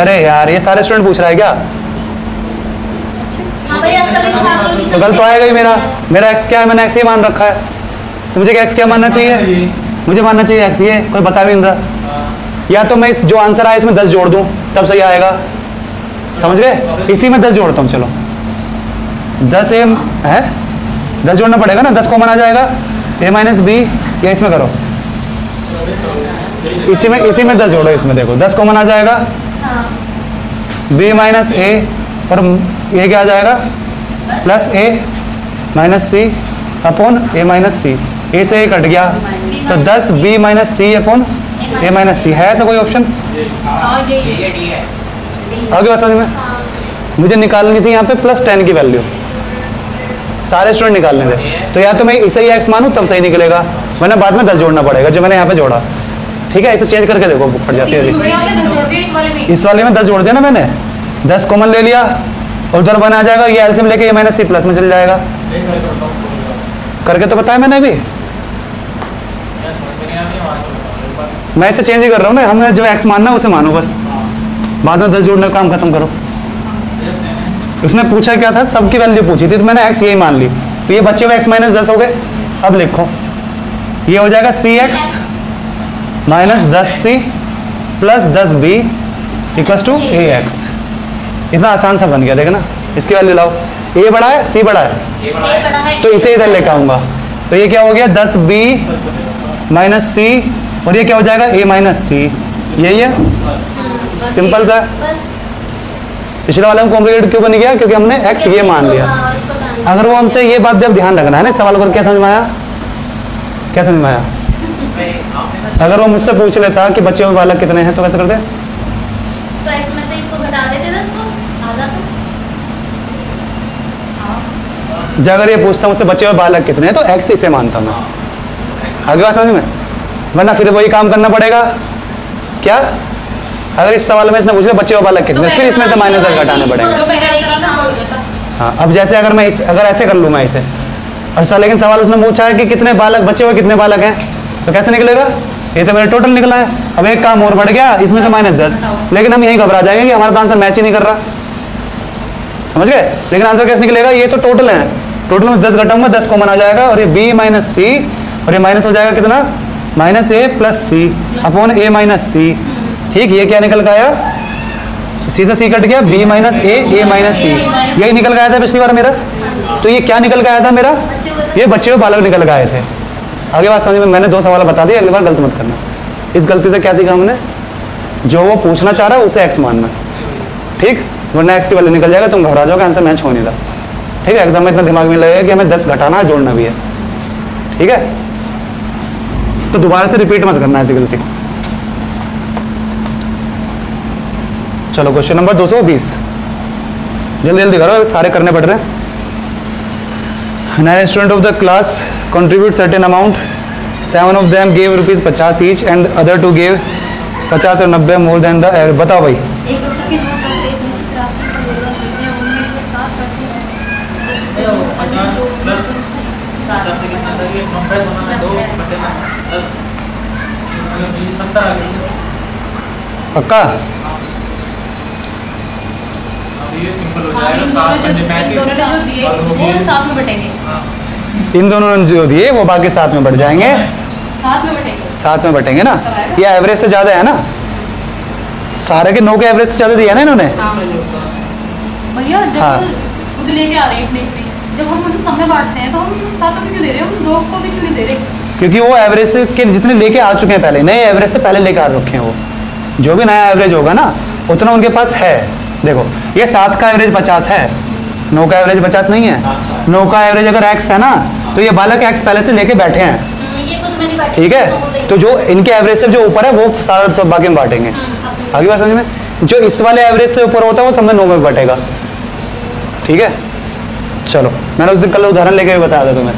अरे यार ये सारे स्टूडेंट पूछ रहा है क्या? हाँ भैया सभी छात्रों की तो गलत तो आएगा ही मेरा x क्या है? मैंने x ही मान रखा है, तो मुझे x क्या मानना चाहिए? मुझे मानना चाहिए x ये, कोई बता भी नहीं रहा। या तो मैं इस जो आंसर आया इसमें 10 जोड़ दूं तब सही आएगा, समझ गए? इसी में 10 जोड़ता हूँ, चलो 10 a है, 10 जोड़ना पड़ेगा ना, 10 कॉमन आ जाएगा, a माइनस बी, या इसमें करो, इसी में 10 जोड़ो, इसमें देखो 10 कॉमन आ जाएगा, b माइनस ए और ये क्या आ जाएगा? Plus a minus c upon a minus c, a से a कट गया, तो 10 b minus c upon a minus c. है ऐसा कोई ऑप्शन? हाँ ये डी है। आगे बात समझ में? मुझे निकालनी थी यहाँ पे प्लस 10 की वैल्यू, सारे स्टूडेंट निकालने थे, तो या तो मैं इसे ही x मानूँ तब सही निकलेगा, वरना बाद में 10 जोड़ना पड़ेगा जो मैंने यहाँ पे जोड़ा। ठीक है, इसे चेंज करके देखो, बुक फट जाती है। भैया आपने 10 जोड़ दिया इस वाले में। इस वाले में 10 जोड़ दिया ना मैंने, 10 कॉमन ले लिया और उधर बना जाएगा, ये एलसीएम लेके ये माइनस सी प्लस में चल जाएगा। करके तो बताया मैंने अभी, मैं इसे चेंज ही कर रहा हूँ ना, हमें जो x मानना है उसे मानो बस, बाद में 10 जोड़ने का काम खत्म करो। उसने पूछा क्या था, सबकी वैल्यू पूछी थी, तो मैंने x यही मान ली, तो ये बच्चे हुए x माइनस 10 हो गए। अब लिखो ये हो जाएगा cx minus 10c plus 10b equals to ax। इतना आसान सा बन गया, देखना। इसकी वैल्यू लाओ, a बड़ा है c बड़ा है, ये बड़ा है, तो इसे इधर लेकर आऊंगा, तो ये क्या हो गया 10b माइनस c, और ये क्या हो जाएगा a माइनस c। यही है, बस सिंपल सा। बस पिछले वाले में कॉम्प्लिकेटेड क्यों बन गया, क्योंकि हमने x ये मान लिया। हाँ, इसको ध्यान से- अगर वो हमसे ये बात जब ध्यान रखना है ना, सवाल को क्या समझ में आया, क्या समझ में आया? अगर वो मुझसे पूछ लेता कि बच्चे में बालक कितने हैं तो कैसे करते? तो x में से इसको घटा देते 10 को, आ जाता। जब अगर ये पूछता मुझसे बच्चे में बालक कितने हैं तो x इसे मानता मैं। आगे बात समझ में? वरना फिर वही काम करना पड़ेगा। क्या अगर इस सवाल में इसने पूछ लिया बच्चे में बालक कितने, फिर इसमें से माइनस 10 घटाने पड़ेंगे। जो पहले आंसर आता वो हो जाता। हाँ, अब जैसे अगर मैं अगर ऐसे कर लूँ मैं इसे, और सर लेकिन सवाल उसने पूछा है कि कितने बालक बच्चे हुए कितने बालक हैं, तो कैसे निकलेगा? ये तो मेरा टोटल निकला है। अब एक काम और बढ़ गया, इसमें से माइनस 10, लेकिन हम यही घबरा जाएंगे कि हमारा तो आंसर मैच ही नहीं कर रहा। समझ गए? लेकिन आंसर कैसे निकलेगा? ये तो टोटल है, टोटल में 10 घटाऊंगा 10 कॉमन आ जाएगा, और ये b माइनस सी, और ये माइनस हो जाएगा कितना, minus a plus c upon a minus c. ठीक, ये क्या निकल के आया, सी से सी कट गया, b minus a minus c, यही निकल के आया था पिछली बार मेरा। तो ये क्या निकल के आया था मेरा, ये बच्चे हुए बालक निकल के आए थे। आगे बात समझ में? मैंने 2 सवाल बता दिए, अगली बार गलत मत करना। इस गलती से क्या सीखा हमने, जो वो पूछना चाह रहा है उसे x मानना। ठीक, वरना x की वैल्यू निकल जाएगा, तुम घबरा जाओगे, आंसर मैच हो नहीं रहा। ठीक है, एग्जाम में इतना दिमाग में लगेगा कि हमें 10 घटाना है, जोड़ना भी है। ठीक है, तो दोबारा से रिपीट मत करना ऐसी गलती। चलो क्वेश्चन नंबर 220, जल्दी जल्दी करो, सारे करने पड़ रहे हैं। 9 student of the class contribute certain amount, 7 of them gave rupees 50 each and other 2 gave 50 और 90 more than the average। बताओ भाई, एक बच्चे की नोट करते एक निश्चित राशि का योगदान देते हैं, उनमें से 7 करते हैं 50 प्लस 50 से कितना था, ये 90 दोनों में 2 बटे 10, मतलब ये 70 आ गया। पक्का? अब ये सिंपल हो हाँ, जाएगा, इन 7 दोनों पंजे ने जो 35 दिए और वो वो भी- 7 में बटेंगे, हाँ। इन दोनों ने जो दिए वो बाकी साथ में बढ़ जाएंगे, 7 में बटेंगे। साथ में बटेंगे ना। ये एवरेज से ज़्यादा है ना, सारे के 9 के एवरेज से ज़्यादा दिया ना इन्होंने। हाँ भैया, जब हाँ। खुद लेके आ रहे हैं अपने, जब हम उनको सब में बांटते हैं तो हम 7 को क्यों दे रहे हैं, हम 2 को भी क्यों नहीं दे रहे? क्योंकि वो एवरेज से के जितने लेके आ चुके हैं पहले, नए एवरेज से पहले लेके आ रखे हैं वो, जो भी नया एवरेज होगा ना उतना उनके पास है। देखो ये 7 का एवरेज 50 है, 9 का एवरेज 50 नहीं है। 9 का एवरेज अगर x है ना, तो ये बालक x पहले से लेके बैठे हैं। ये खुद मैंने बांटी। ठीक है, तो जो इनके एवरेज से जो ऊपर है वो सारा सब बाकी में बांटेंगे। आगे बात समझ में? जो इस वाले एवरेज से ऊपर होता है वो सब में 9 में बटेगा। ठीक है, चलो मैंने उस दिन कल उदाहरण लेके भी बताया था तुम्हें।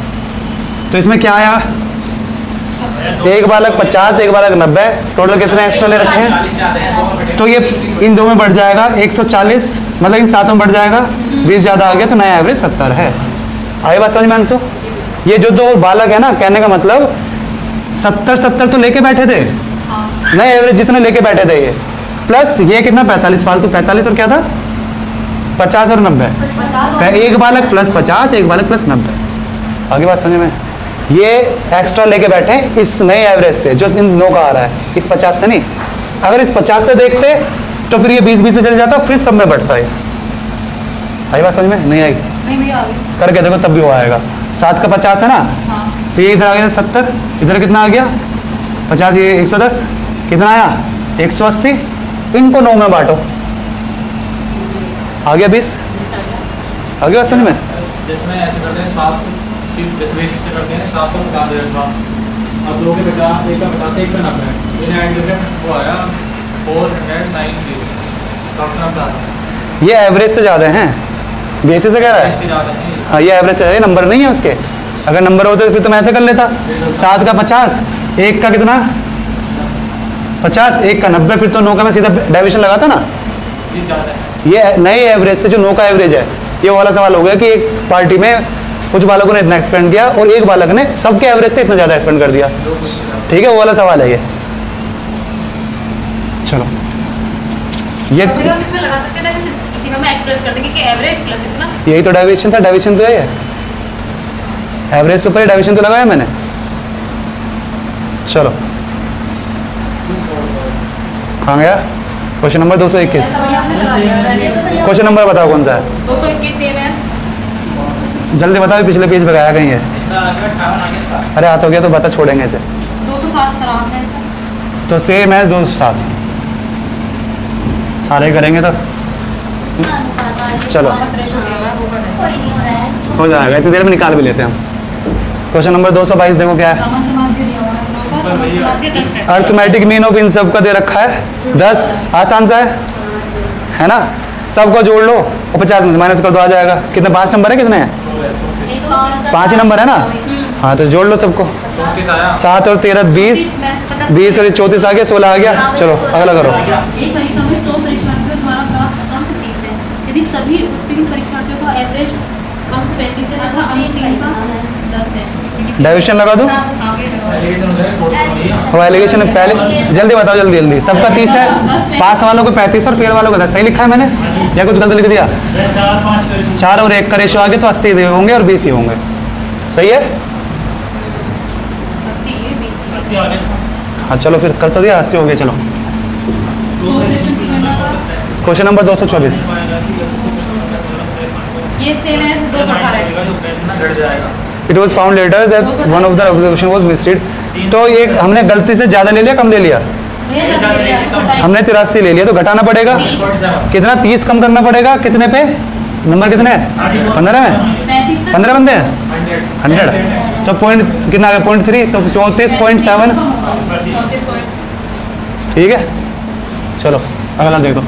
तो इसमें क्या आया, एक बालक 50, एक बालक 90, टोटल कितने एक्स्ट्रा ले रखे हैं, 40 ज़्यादा है, 2 में बटे तो ये इन 2 में बढ़ जाएगा 140, मतलब इन 7 में बढ़ जाएगा, 20 ज़्यादा आ गया, तो नया एवरेज 70 है। आगे बात समझ में अंशु? ये जो 2 बालक है ना, कहने का मतलब 70 तो लेके बैठे थे, नए एवरेज जितने लेके बैठे थे ये, प्लस ये कितना 45 फालतू 45 और क्या था 50 और 90, 50 एक बालक प्लस 50, एक बालक प्लस 90। आगे बात समझ में? ये एक्स्ट्रा लेके बैठे हैं इस नए एवरेज से जो इन 9 का आ रहा है, इस 50 से नहीं। अगर इस 50 से देखते तो फिर ये 20 में चल जाता, फिर सब में बढ़ता है। आई बात समझ में? नहीं आई? नहीं भैया आ गई। करके देखो तब भी वो आएगा। 7 का 50 है ना, हाँ, तो ये इधर आ गया 70, इधर कितना आ गया 50, ये 110, कितना आया 180, इनको 9 में बांटो, आ गया 20। आ गया समझ में? जिसमें ऐसे करते हैं 7 सिर्फ जैसे बेसिस से करते हैं 7 को 50 दे देता हूँ। अब 2 के 50, 1 का 50, 1 का 90, इन्हें ऐड करके वो आया 490। डॉक्टर आप बता रहे ये एवरेज से ज़्यादा हैं, बेसिस से कह रहा है। इससे ज़्यादा है। हाँ, ये एवरेज से ज़्यादा, नंबर नहीं है उसके। अगर नंबर होते तो फिर तो मैं ऐसे कर लेता, 7 का 50, 1 का कितना 50, 1 का 90, फिर तो 9 का मैं सीधा डाइविजन लगाता ना। ये ज़्यादा है। ये नए एवरेज से जो 9 का एवरेज है, ये वाला सवाल हो गया कि एक पार्टी में कुछ बालकों ने इतना स्पेंड किया और एक बालक ने सबके एवरेज से इतना ज़्यादा स्पेंड कर दिया। ठीक है, वो वाला सवाल है ये। चलो ये अभी तो इसमें लगा सकते हैं डाइविजन। इसी में मैं एक्सप्रेस कर देंगे कि एवरेज प्लस इतना। यही तो डेविएशन था, डेविएशन तो है, एवरेज से ऊपर डेविएशन तो लगाया मैंने। चलो कहाँ गया क्वेश्चन नंबर 221। ऐसा भैया आपने करा दिया। क्वेश्चन नंबर बताओ कौन सा है, 221 सेम है। जल्दी बताओ, पिछले पेज पे गया कहीं है। अरे हाथ हो गया तो बता, छोड़ेंगे इसे। 207 करा हमने ऐसा। तो सेम है 207, सारे करेंगे तो चलो फ्रेश हो गया होगा वैसा। कोई नहीं हो रहा है। हो जाएगा, इतनी देर में निकाल भी लेते हैं हम। क्वेश्चन नंबर 222 देखो क्या है। सामान मान के दिया हुआ है सामान के 10 है। अर्थमेटिक मीन ऑफ इन सब का दे रखा है 10, आसान सा है ना। सबको जोड़ लो और 50 में से माइनस कर दो, आ जाएगा। कितने 5 नंबर है, कितने हैं? 5 ही नंबर है ना। हाँ तो जोड़ लो सबको। 7 और 13 20, 20 और 34 आ गया, 16 आ गया। चलो अगला करो। एक परिसर में 100 परीक्षार्थियों द्वारा प्राप्त अंक 30 है। यदि सभी उत्तीर्ण परीक्षार्थियों का एवरेज अंक 35 है तथा अंक 3 का 10 है। डाइविएशन लगा दूं? वो एलिगेशन पहले जल्दी बताओ, जल्दी जल्दी। सबका 30 है, पास वालों को 35 और फेल वालों को 10। सही लिखा है मैंने या कुछ गलत लिख दिया? 4 और 1 का रेशियो आ गया तो 80 दे होंगे और 20 ही होंगे। सही है। 80 ये 20। हाँ चलो फिर कर तो दिया, 80 हो गया। चलो क्वेश्चन नंबर 224। ये सेम है 218। It was found later that one of the observation was misread. तो ये हमने गलती से ज़्यादा ले लिया, कम ले लिया? हमने 83 ले लिया, तो घटाना पड़ेगा कितना? 30 कम करना पड़ेगा। कितने पे नंबर कितने हैं? 15 में 15 बनते हैं 100। तो पॉइंट कितना आ गया? 0.3, तो 34.7। ठीक है। चलो अगला देखो।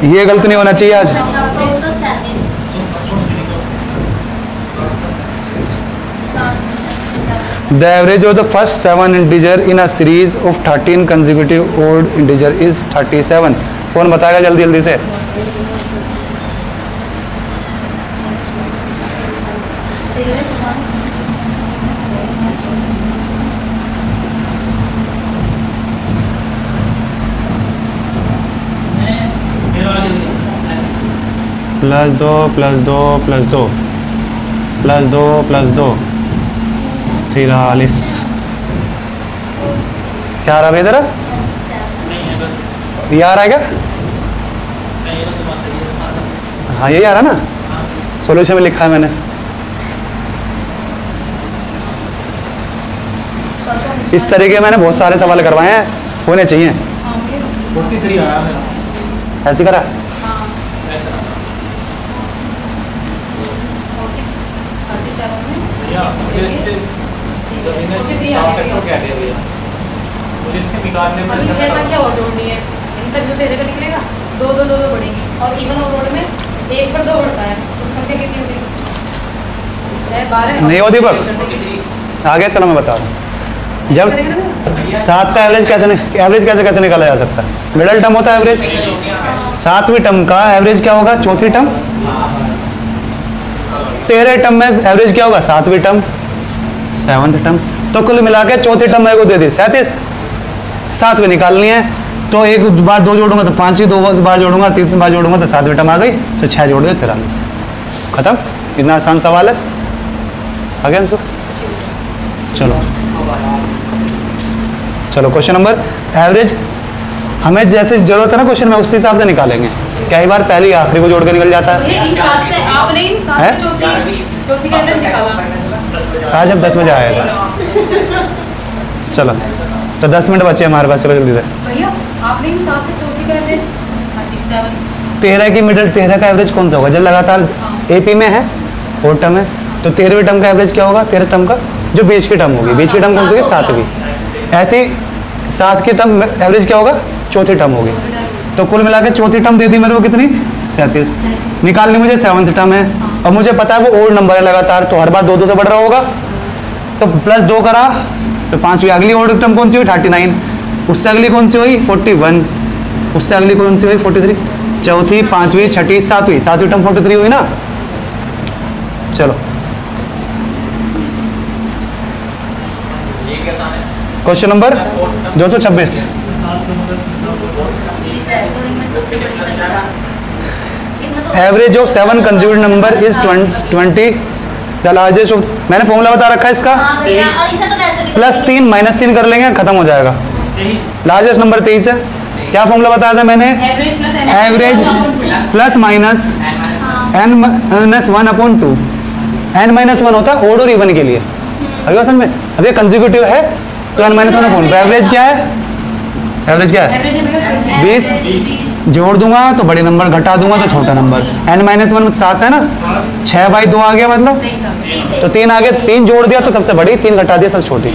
ये गलत नहीं होना चाहिए आज। The average of the first 7 integer in a series of 13 consecutive odd integer is 37. कौन बताएगा जल्दी जल्दी से? Plus 2 plus 2 plus 2 plus 2 plus 2 43। क्या आ रहा है इधर? ये आ रहा है क्या? हाँ यही आ रहा ना, सॉल्यूशन में लिखा है मैंने। इस तरीके मैंने बहुत सारे सवाल करवाए हैं, होने चाहिए। 43 आया मेरा। ऐसे करा? अभी 6 संख्या और जोड़नी है, इन तक जो तेरे का निकलेगा 2 2 2 2 बढ़ेगी और इवन और रोड में 1 पर 2 बढ़ता है, तो संख्या कितनी होगी? 6 12 नहीं हो दीपक आगे चलो मैं बता रहा हूँ। जब 7 का एवरेज कैसे निकाला जा सकता है? मिडल टर्म होता है एवरेज। 7वीं टर्म का एवरेज क्या होगा? चौथी टर्म। 13 टर्म में एवरेज क्या होगा? 7वीं टर्म 7th टर्म। तो कुल मिला के चौथी टर्म मेरे को दे दी 37, 7वीं निकालनी है। तो एक बार 2 जोड़ूंगा तो 5वीं, 2 बार जोड़ूंगा 3 बार जोड़ूंगा तो 7वीं टर्म आ गई, तो 6 जोड़ दे 43। खत्म। इतना आसान सवाल है। आगे आंसर। चलो क्वेश्चन नंबर एवरेज हमें जैसे जरूरत है ना क्वेश्चन में, उस हिसाब से निकालेंगे। कई बार पहले आखिरी को जोड़ के निकल जाता है। इन 7 से आपने इन 7 है? से चौथी का एवरेज निकाला। आज हम 10 बजे आया था। चलो तो 10 मिनट बचे हमारे पास, चलो जल्दी से। भैया आपने इन 7 से चौथी का एवरेज 37। 13 की मिडल 13 का एवरेज कौन सा होगा? जब लगातार एपी में है, फोर टर्म है, तो 13वीं टर्म का एवरेज क्या होगा? 13 टर्म का जो बीच की टर्म होगी, बीच की टर्म कौन सी होगी? 7वीं। ऐसी 7 की टर्म एवरेज क्या होगा? चौथी टर्म होगी। तो कुल मिला के चौथी टर्म दे दी मेरे को कितनी? 37। निकालनी मुझे 7th टर्म है और मुझे पता है वो ओल्ड नंबर है लगातार, तो हर बार 2 2 से बढ़ रहा होगा। तो प्लस 2 करा तो 5वीं अगली ओल्ड टर्म कौन सी हुई? 39। उससे अगली कौन सी हुई? 41। उससे अगली कौन सी हुई? 43। चौथी, 5वीं, 6ठी, 7वीं। 7वीं टर्म 43 हुई ना। चलो question number 226। Average of 7 consecutive number is 20। The largest of, मैंने फॉर्मूला बता रखा है इसका, हाँ भैया, और इसे तो वैसे भी +3 -3 कर लेंगे, खत्म हो जाएगा। लार्जेस्ट नंबर 23 है। क्या फॉर्मूला बताया था मैंने? Average plus minus n-1/2। n-1 होता है ओड और इवन के लिए। अभी समझ में, अब ये कंसेक्यूटिव है तो n-1/2। एवरेज क्या है? एवरेज क्या है? 20 जोड़ दूंगा तो बड़ी नंबर, घटा दूंगा तो छोटा नंबर। n-1 7 है ना, 6/2 आ गया मतलब, तो 3 आ गया। 3 जोड़ दिया तो सबसे बड़ी, 3 घटा दिया सबसे छोटी।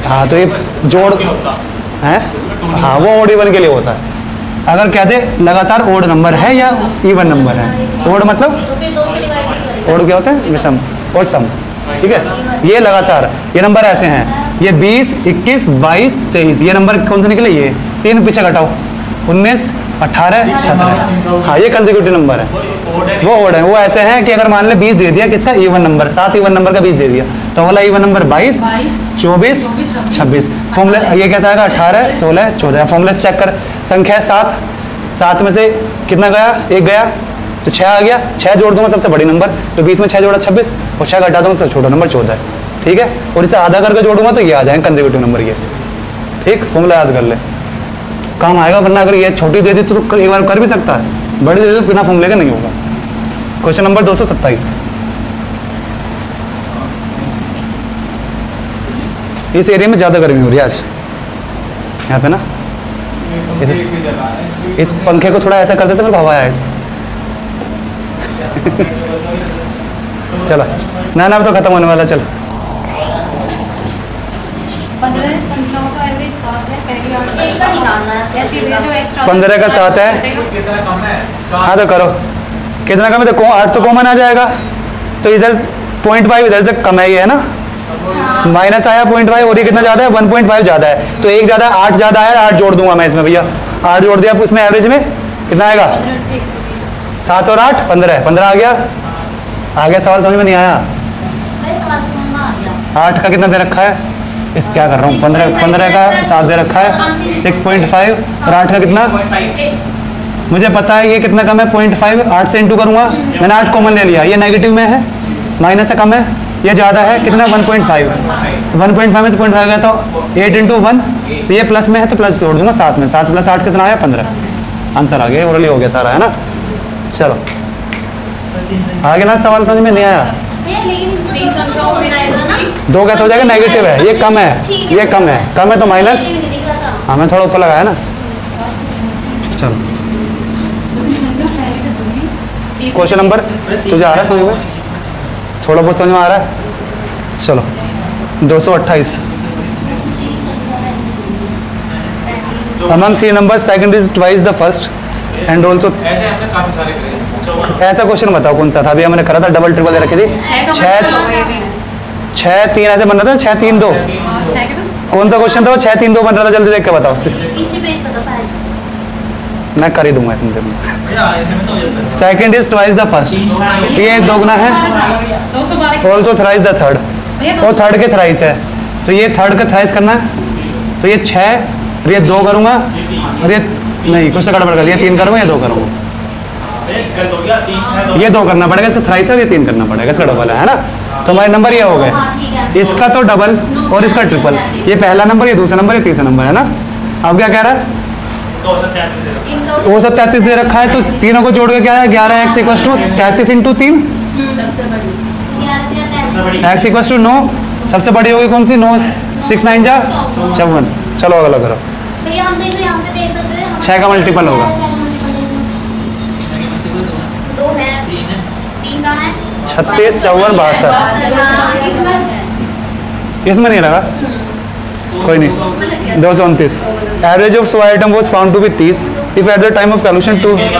हाँ तो ये जोड़ है, हाँ वो ओड इवन के लिए होता है। अगर कहते लगातार ओड नंबर है या इवन नंबर है, ओड मतलब तो फिर 2 से डिवाइड नहीं करेगा। ओड क्या होता है? विषम और सम, ठीक है। ये लगातार, ये नंबर ऐसे हैं, ये 20, 21, 22, 23, ये नंबर कौन से निकले? ये 3 पीछे घटाओ, 19, 18, 17। हाँ ये कंसेक्यूटिव नंबर है, वो ओड है। वो ऐसे हैं कि अगर मान ले 20 दे दिया, किसका? इवन नंबर, 7 इवन नंबर का 20 दे दिया, तो वाला इवन नंबर 22, 24, 26। फॉर्मूला ये कैसा आएगा? 18, 16, 14। फॉर्मूला से चेक कर, संख्या है 7, 7 में से कितना गया? 1 गया तो 6 आ गया। 6 जोड़ दूंगा सबसे बड़ी नंबर, तो 20 में 6 जोड़ा 26, और 6 घटा दूंगा सबसे छोटा नंबर 14 है, ठीक है। और इसे आधा करके जोड़ूंगा तो ये आ जाएंगे कंसेक्यूटिव नंबर ये, ठीक। फॉर्मूला याद कर ले, काम आएगा। वरना अगर ये छोटी दे दी तो एक बार कर भी सकता है, बड़ी दे दी तो बिना फॉर्मूले का नहीं होगा। Question number 227। इस एरिया में ज़्यादा गर्मी हो रही है आज यहाँ पे ना, इस पंखे को थोड़ा ऐसा कर देते, मेरे को हवा आए। चलो ना अब तो खत्म होने वाला। चल 15 संख्याओं का एवरेज 7 है, पहली और एक का निकालना है। ऐसी जो एक्स्ट्रा 15 का 7 है। कितना कम है? हाँ तो करो, कितना कम है? तो 8 तो कॉमन आ जाएगा, तो इधर 0.5 इधर से कम है, ये है ना, माइनस आया 0.5, और ये कितना ज़्यादा है? 1.5 ज़्यादा है, तो 1 ज़्यादा, 8 ज़्यादा है। 8 जोड़ दूंगा मैं इसमें भैया, 8 जोड़ दिया, इसमें एवरेज में कितना आएगा? 7 और 8 15, 15 आ गया। सवाल समझ में नहीं आया? भाई सवाल तो समझ में आ गया। 8 का कितना दे रखा है? इस क्या कर रहा हूँ, 15 का 7 दे रखा है, 6.5, और 8 का कितना? मुझे पता है ये कितना कम है, 0.5। 8 से इंटू करूँगा, मैंने 8 कॉमन ले लिया, ये नेगेटिव में है, माइनस से कम है, ये ज़्यादा है, कितना? 1.5। 1.5 में से 0.5 गया तो 8 × 1, तो ये प्लस में है तो प्लस जोड़ दूंगा 7 में। 7 + 8 कितना आया? 15। आंसर आ गया, ओरली हो गया सारा, है ना। चलो आगे ना, सवाल समझ में नहीं आया? भैया लेकिन 3 संख्याओं में आएगा ना, 2 कैसे हो जाएगा? नेगेटिव है, ये कम है, ये कम है, कम है तो माइनस। नहीं दिख रहा था। हाँ मैं थोड़ा ऊपर लगाया ना। चलो क्वेश्चन नंबर, तुझे आ रहा है समझ में? थोड़ा बहुत समझ में आ रहा है? चलो 228। Among 3 numbers, second is twice the first and also। ऐसे हमने काफी सारे करे। ऐसा क्वेश्चन बताओ कौन सा था? अभी हमने करा था, डबल ट्रिपल दे रखी थी। 6 3 ऐसे बन रहा था, 6 3 2। कौन सा क्वेश्चन था वो? 6 3 2 बन रहा था, जल्दी देख के बताओ। इसी पेज पर था शायद। मैं कर ही दूंगा इतनी देर में। भैया ऐसे में तो हो जाता है। Second is twice the first, ये 2 गुना है। 212 ऑल्सो थ्राइस द थर्ड, और थर्ड के थ्राइस है, तो ये थर्ड का थ्राइस करना है, तो ये 6, और ये 2 करूँगा, और ये नहीं कुछ तो गड़बड़ कर लिया, 3 करूँगा या 2 करूँगा? ये 2 करना पड़ेगा, इसका थ्राइस है, और ये 3 करना पड़ेगा, इसका डबल है ना। तो हमारे नंबर ये हो गए, हाँ, ठीक है। इसका तो डबल और इसका ट्रिपल। ये पहला नंबर, ये दूसरा नंबर, ये तीसरा नंबर, है ना। अब क्या कह रहा है? इनका वो सब 33 दे रखा है, तो तीनों को जोड़ के क्या है? 11x = 33 × 3, सबसे बड़ी x = 9। सबसे बड़ी होगी कौन सी? 9 6 9 जा 54। चलो अगला करो। भैया हम देख रहे हैं, यहाँ से देख सकते हैं। 6 का मल्टीपल होगा। 2 है, 3 का है, 36 54 72। इसमें नहीं लगा, कोई नहीं। 229। Average of 100 item was found to be 30 if at the time of calculation 2। ऐसा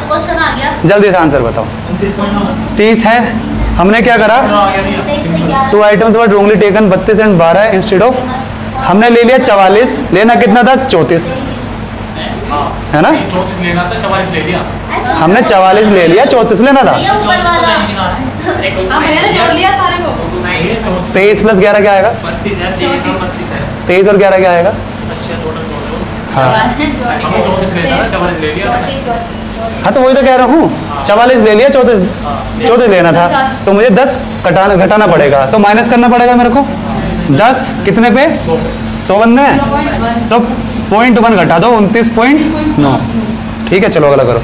क्वेश्चन आ गया। जल्दी से आंसर बताओ। 30 है, हमने क्या करा? 2 आइटम्स वर रॉन्गली टेकन, 32 और 12 इंस्टेड ऑफ, हमने ले लिया 44, लेना कितना था? 34। है ना? 34 लेना था, 44 ले लिया। हमने 44 ले लिया, 34 लेना था। भैया ऊपर वाला हाँ मैंने जोड़ लिया सारे को। 23 प्लस 11 क्या आएगा? 32 है, 33 और 32 है। 23 और 11 क्या आएगा? अच्छा टोटल टोटल हाँ हमें 34 लेना था, 44 ले लिया। हाँ, तो वही तो कह रहा हूँ, 44 ले लिया, 34 लेना था, तो मुझे 10 घटाना पड़ेगा, तो माइनस करना पड़ेगा मेरे को 10 कितने पे? 100 बनने हैं, 0.1 तो 0.1 घटा दो, 29.9। ठीक है, चलो अगला करो।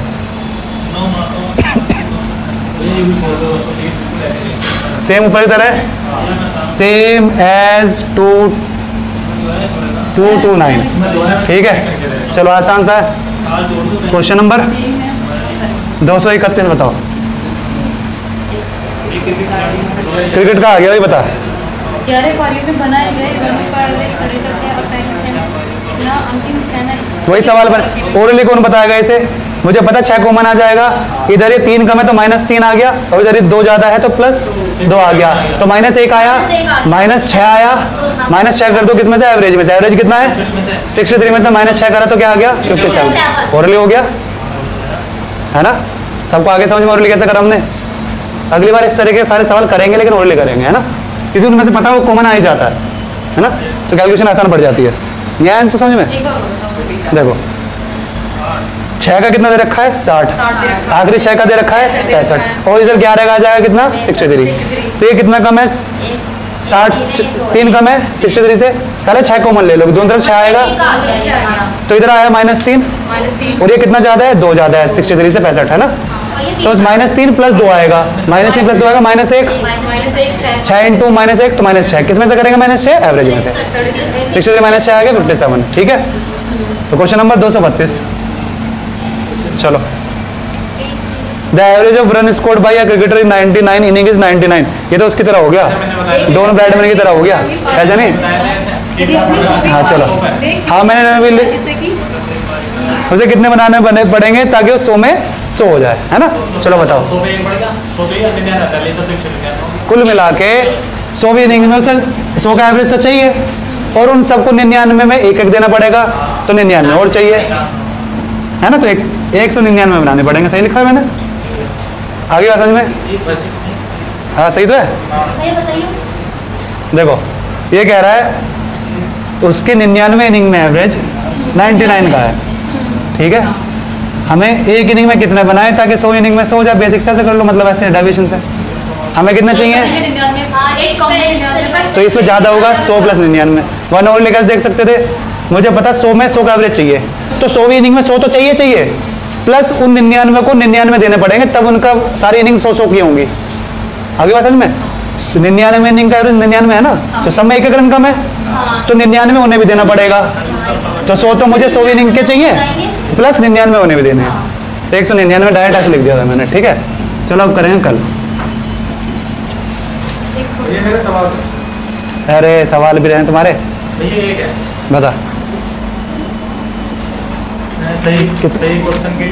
सेम ऊपर की तरह, सेम एज 229। ठीक है, चलो आसान सा है। क्वेश्चन नंबर 231 बताओ। क्रिकेट का आ गया, वही बता। 11 पारियों में बनाए गए रनों का एवरेज खड़े करते हैं और तय करते हैं ना अंतिम 6 ना। वही सवाल बन ओरली कौन बताएगा इसे? मुझे पता 6 कॉमन आ जाएगा, इधर ये 3 कम है तो -3 आ गया, और इधर ये 2 ज़्यादा है तो +2 आ गया, तो -1 आया, -6 आया, -6 कर दो किस में से? एवरेज में से। एवरेज कितना है? 63 में से -6 करा तो क्या आ गया? 57। ओरली हो गया, है ना? सबको आगे समझ में ओरली कैसे करा हमने? अगली बार इस तरह के सारे सवाल करेंगे, लेकिन ओरली करेंगे, है ना? क्योंकि उनमें से पता है वो कॉमन आ ही जाता है ना? तो कैलकुलेशन आसान पड़ जाती है। ये आंसर समझ में? एक और बताओ। देखो 6 का कितना दे रखा है? 60। आखिरी 6 का दे रखा है 65, और इधर 11 का आ जाएगा कितना? 63। तो ये कितना कम है? 60। 3 कम है 63 से, पहले 6 कॉमन ले लो, दोनों तरफ 6 आएगा, तो इधर आया -3, और ये कितना ज़्यादा है? 2 ज़्यादा है, 63 से 65, है ना? तो -3 + 2 आएगा, -3 + 2 आएगा -1, 6 इंटू -1 तो -6, किस में से करेंगे? -6 एवरेज में से। 63 -6 आ गया 57। ठीक है, तो क्वेश्चन नंबर 232। चलो, the average of run scored by a cricketer in 99 inning is 99। ये तो उसकी तरह हो गया, दोनों बैट्समैन की तरह हो गया, ऐसा नहीं? हाँ चलो, हाँ मैंने उसे कितने बनाने पड़ेंगे ताकि वो 100 में 100 हो जाए, है ना? चलो बताओ। 100 पे 1 बढ़ गया, 100 पे 99 रहता है, लेकर तो 199। कुल मिला के 100 इनिंग में उसे 100 का एवरेज तो चाहिए, और उन सबको 99 में 1-1 देना पड़ेगा, तो 99 और चाहिए, है ना? तो 199 बनाने पड़ेंगे। सही लिखा है मैंने? आगे बात समझ में? हाँ सही तो है। भैया बताइए। देखो ये कह रहा है उसके 99 इनिंग में एवरेज 99 का है, ठीक है? हमें एक इनिंग में कितने बनाए ताकि 100 इनिंग में 100 हो जाए? बेसिक से कर लो, मतलब ऐसे डेविएशन से। हमें कितना चाहिए? तो इसमें ज़्यादा होगा 100 + 99। 1 और लेकर देख सकते थे, मुझे पता 100 में 100 का एवरेज चाहिए, तो 100वीं इनिंग में 100 तो चाहिए, प्लस उन 99 को 99 देने पड़ेंगे, तब उनका सारी इनिंग 100 की होंगी। आगे बात समझ में? 99 इनिंग का एवरेज 99 है ना, तो सब में 1-1 रन कम है, तो 99 उन्हें भी देना पड़ेगा, तो 100 तो मुझे 100वीं इनिंग के चाहिए, प्लस 99 उन्हें भी देने हैं, तो 199 डायरेक्ट ऐसे लिख दिया था मैंने। ठीक है, चलो अब करेंगे कल। ये मेरा सवाल है। अरे सवाल भी रहे तुम्हारे, भैया एक है, बता। सही क्वेश्चन के लिए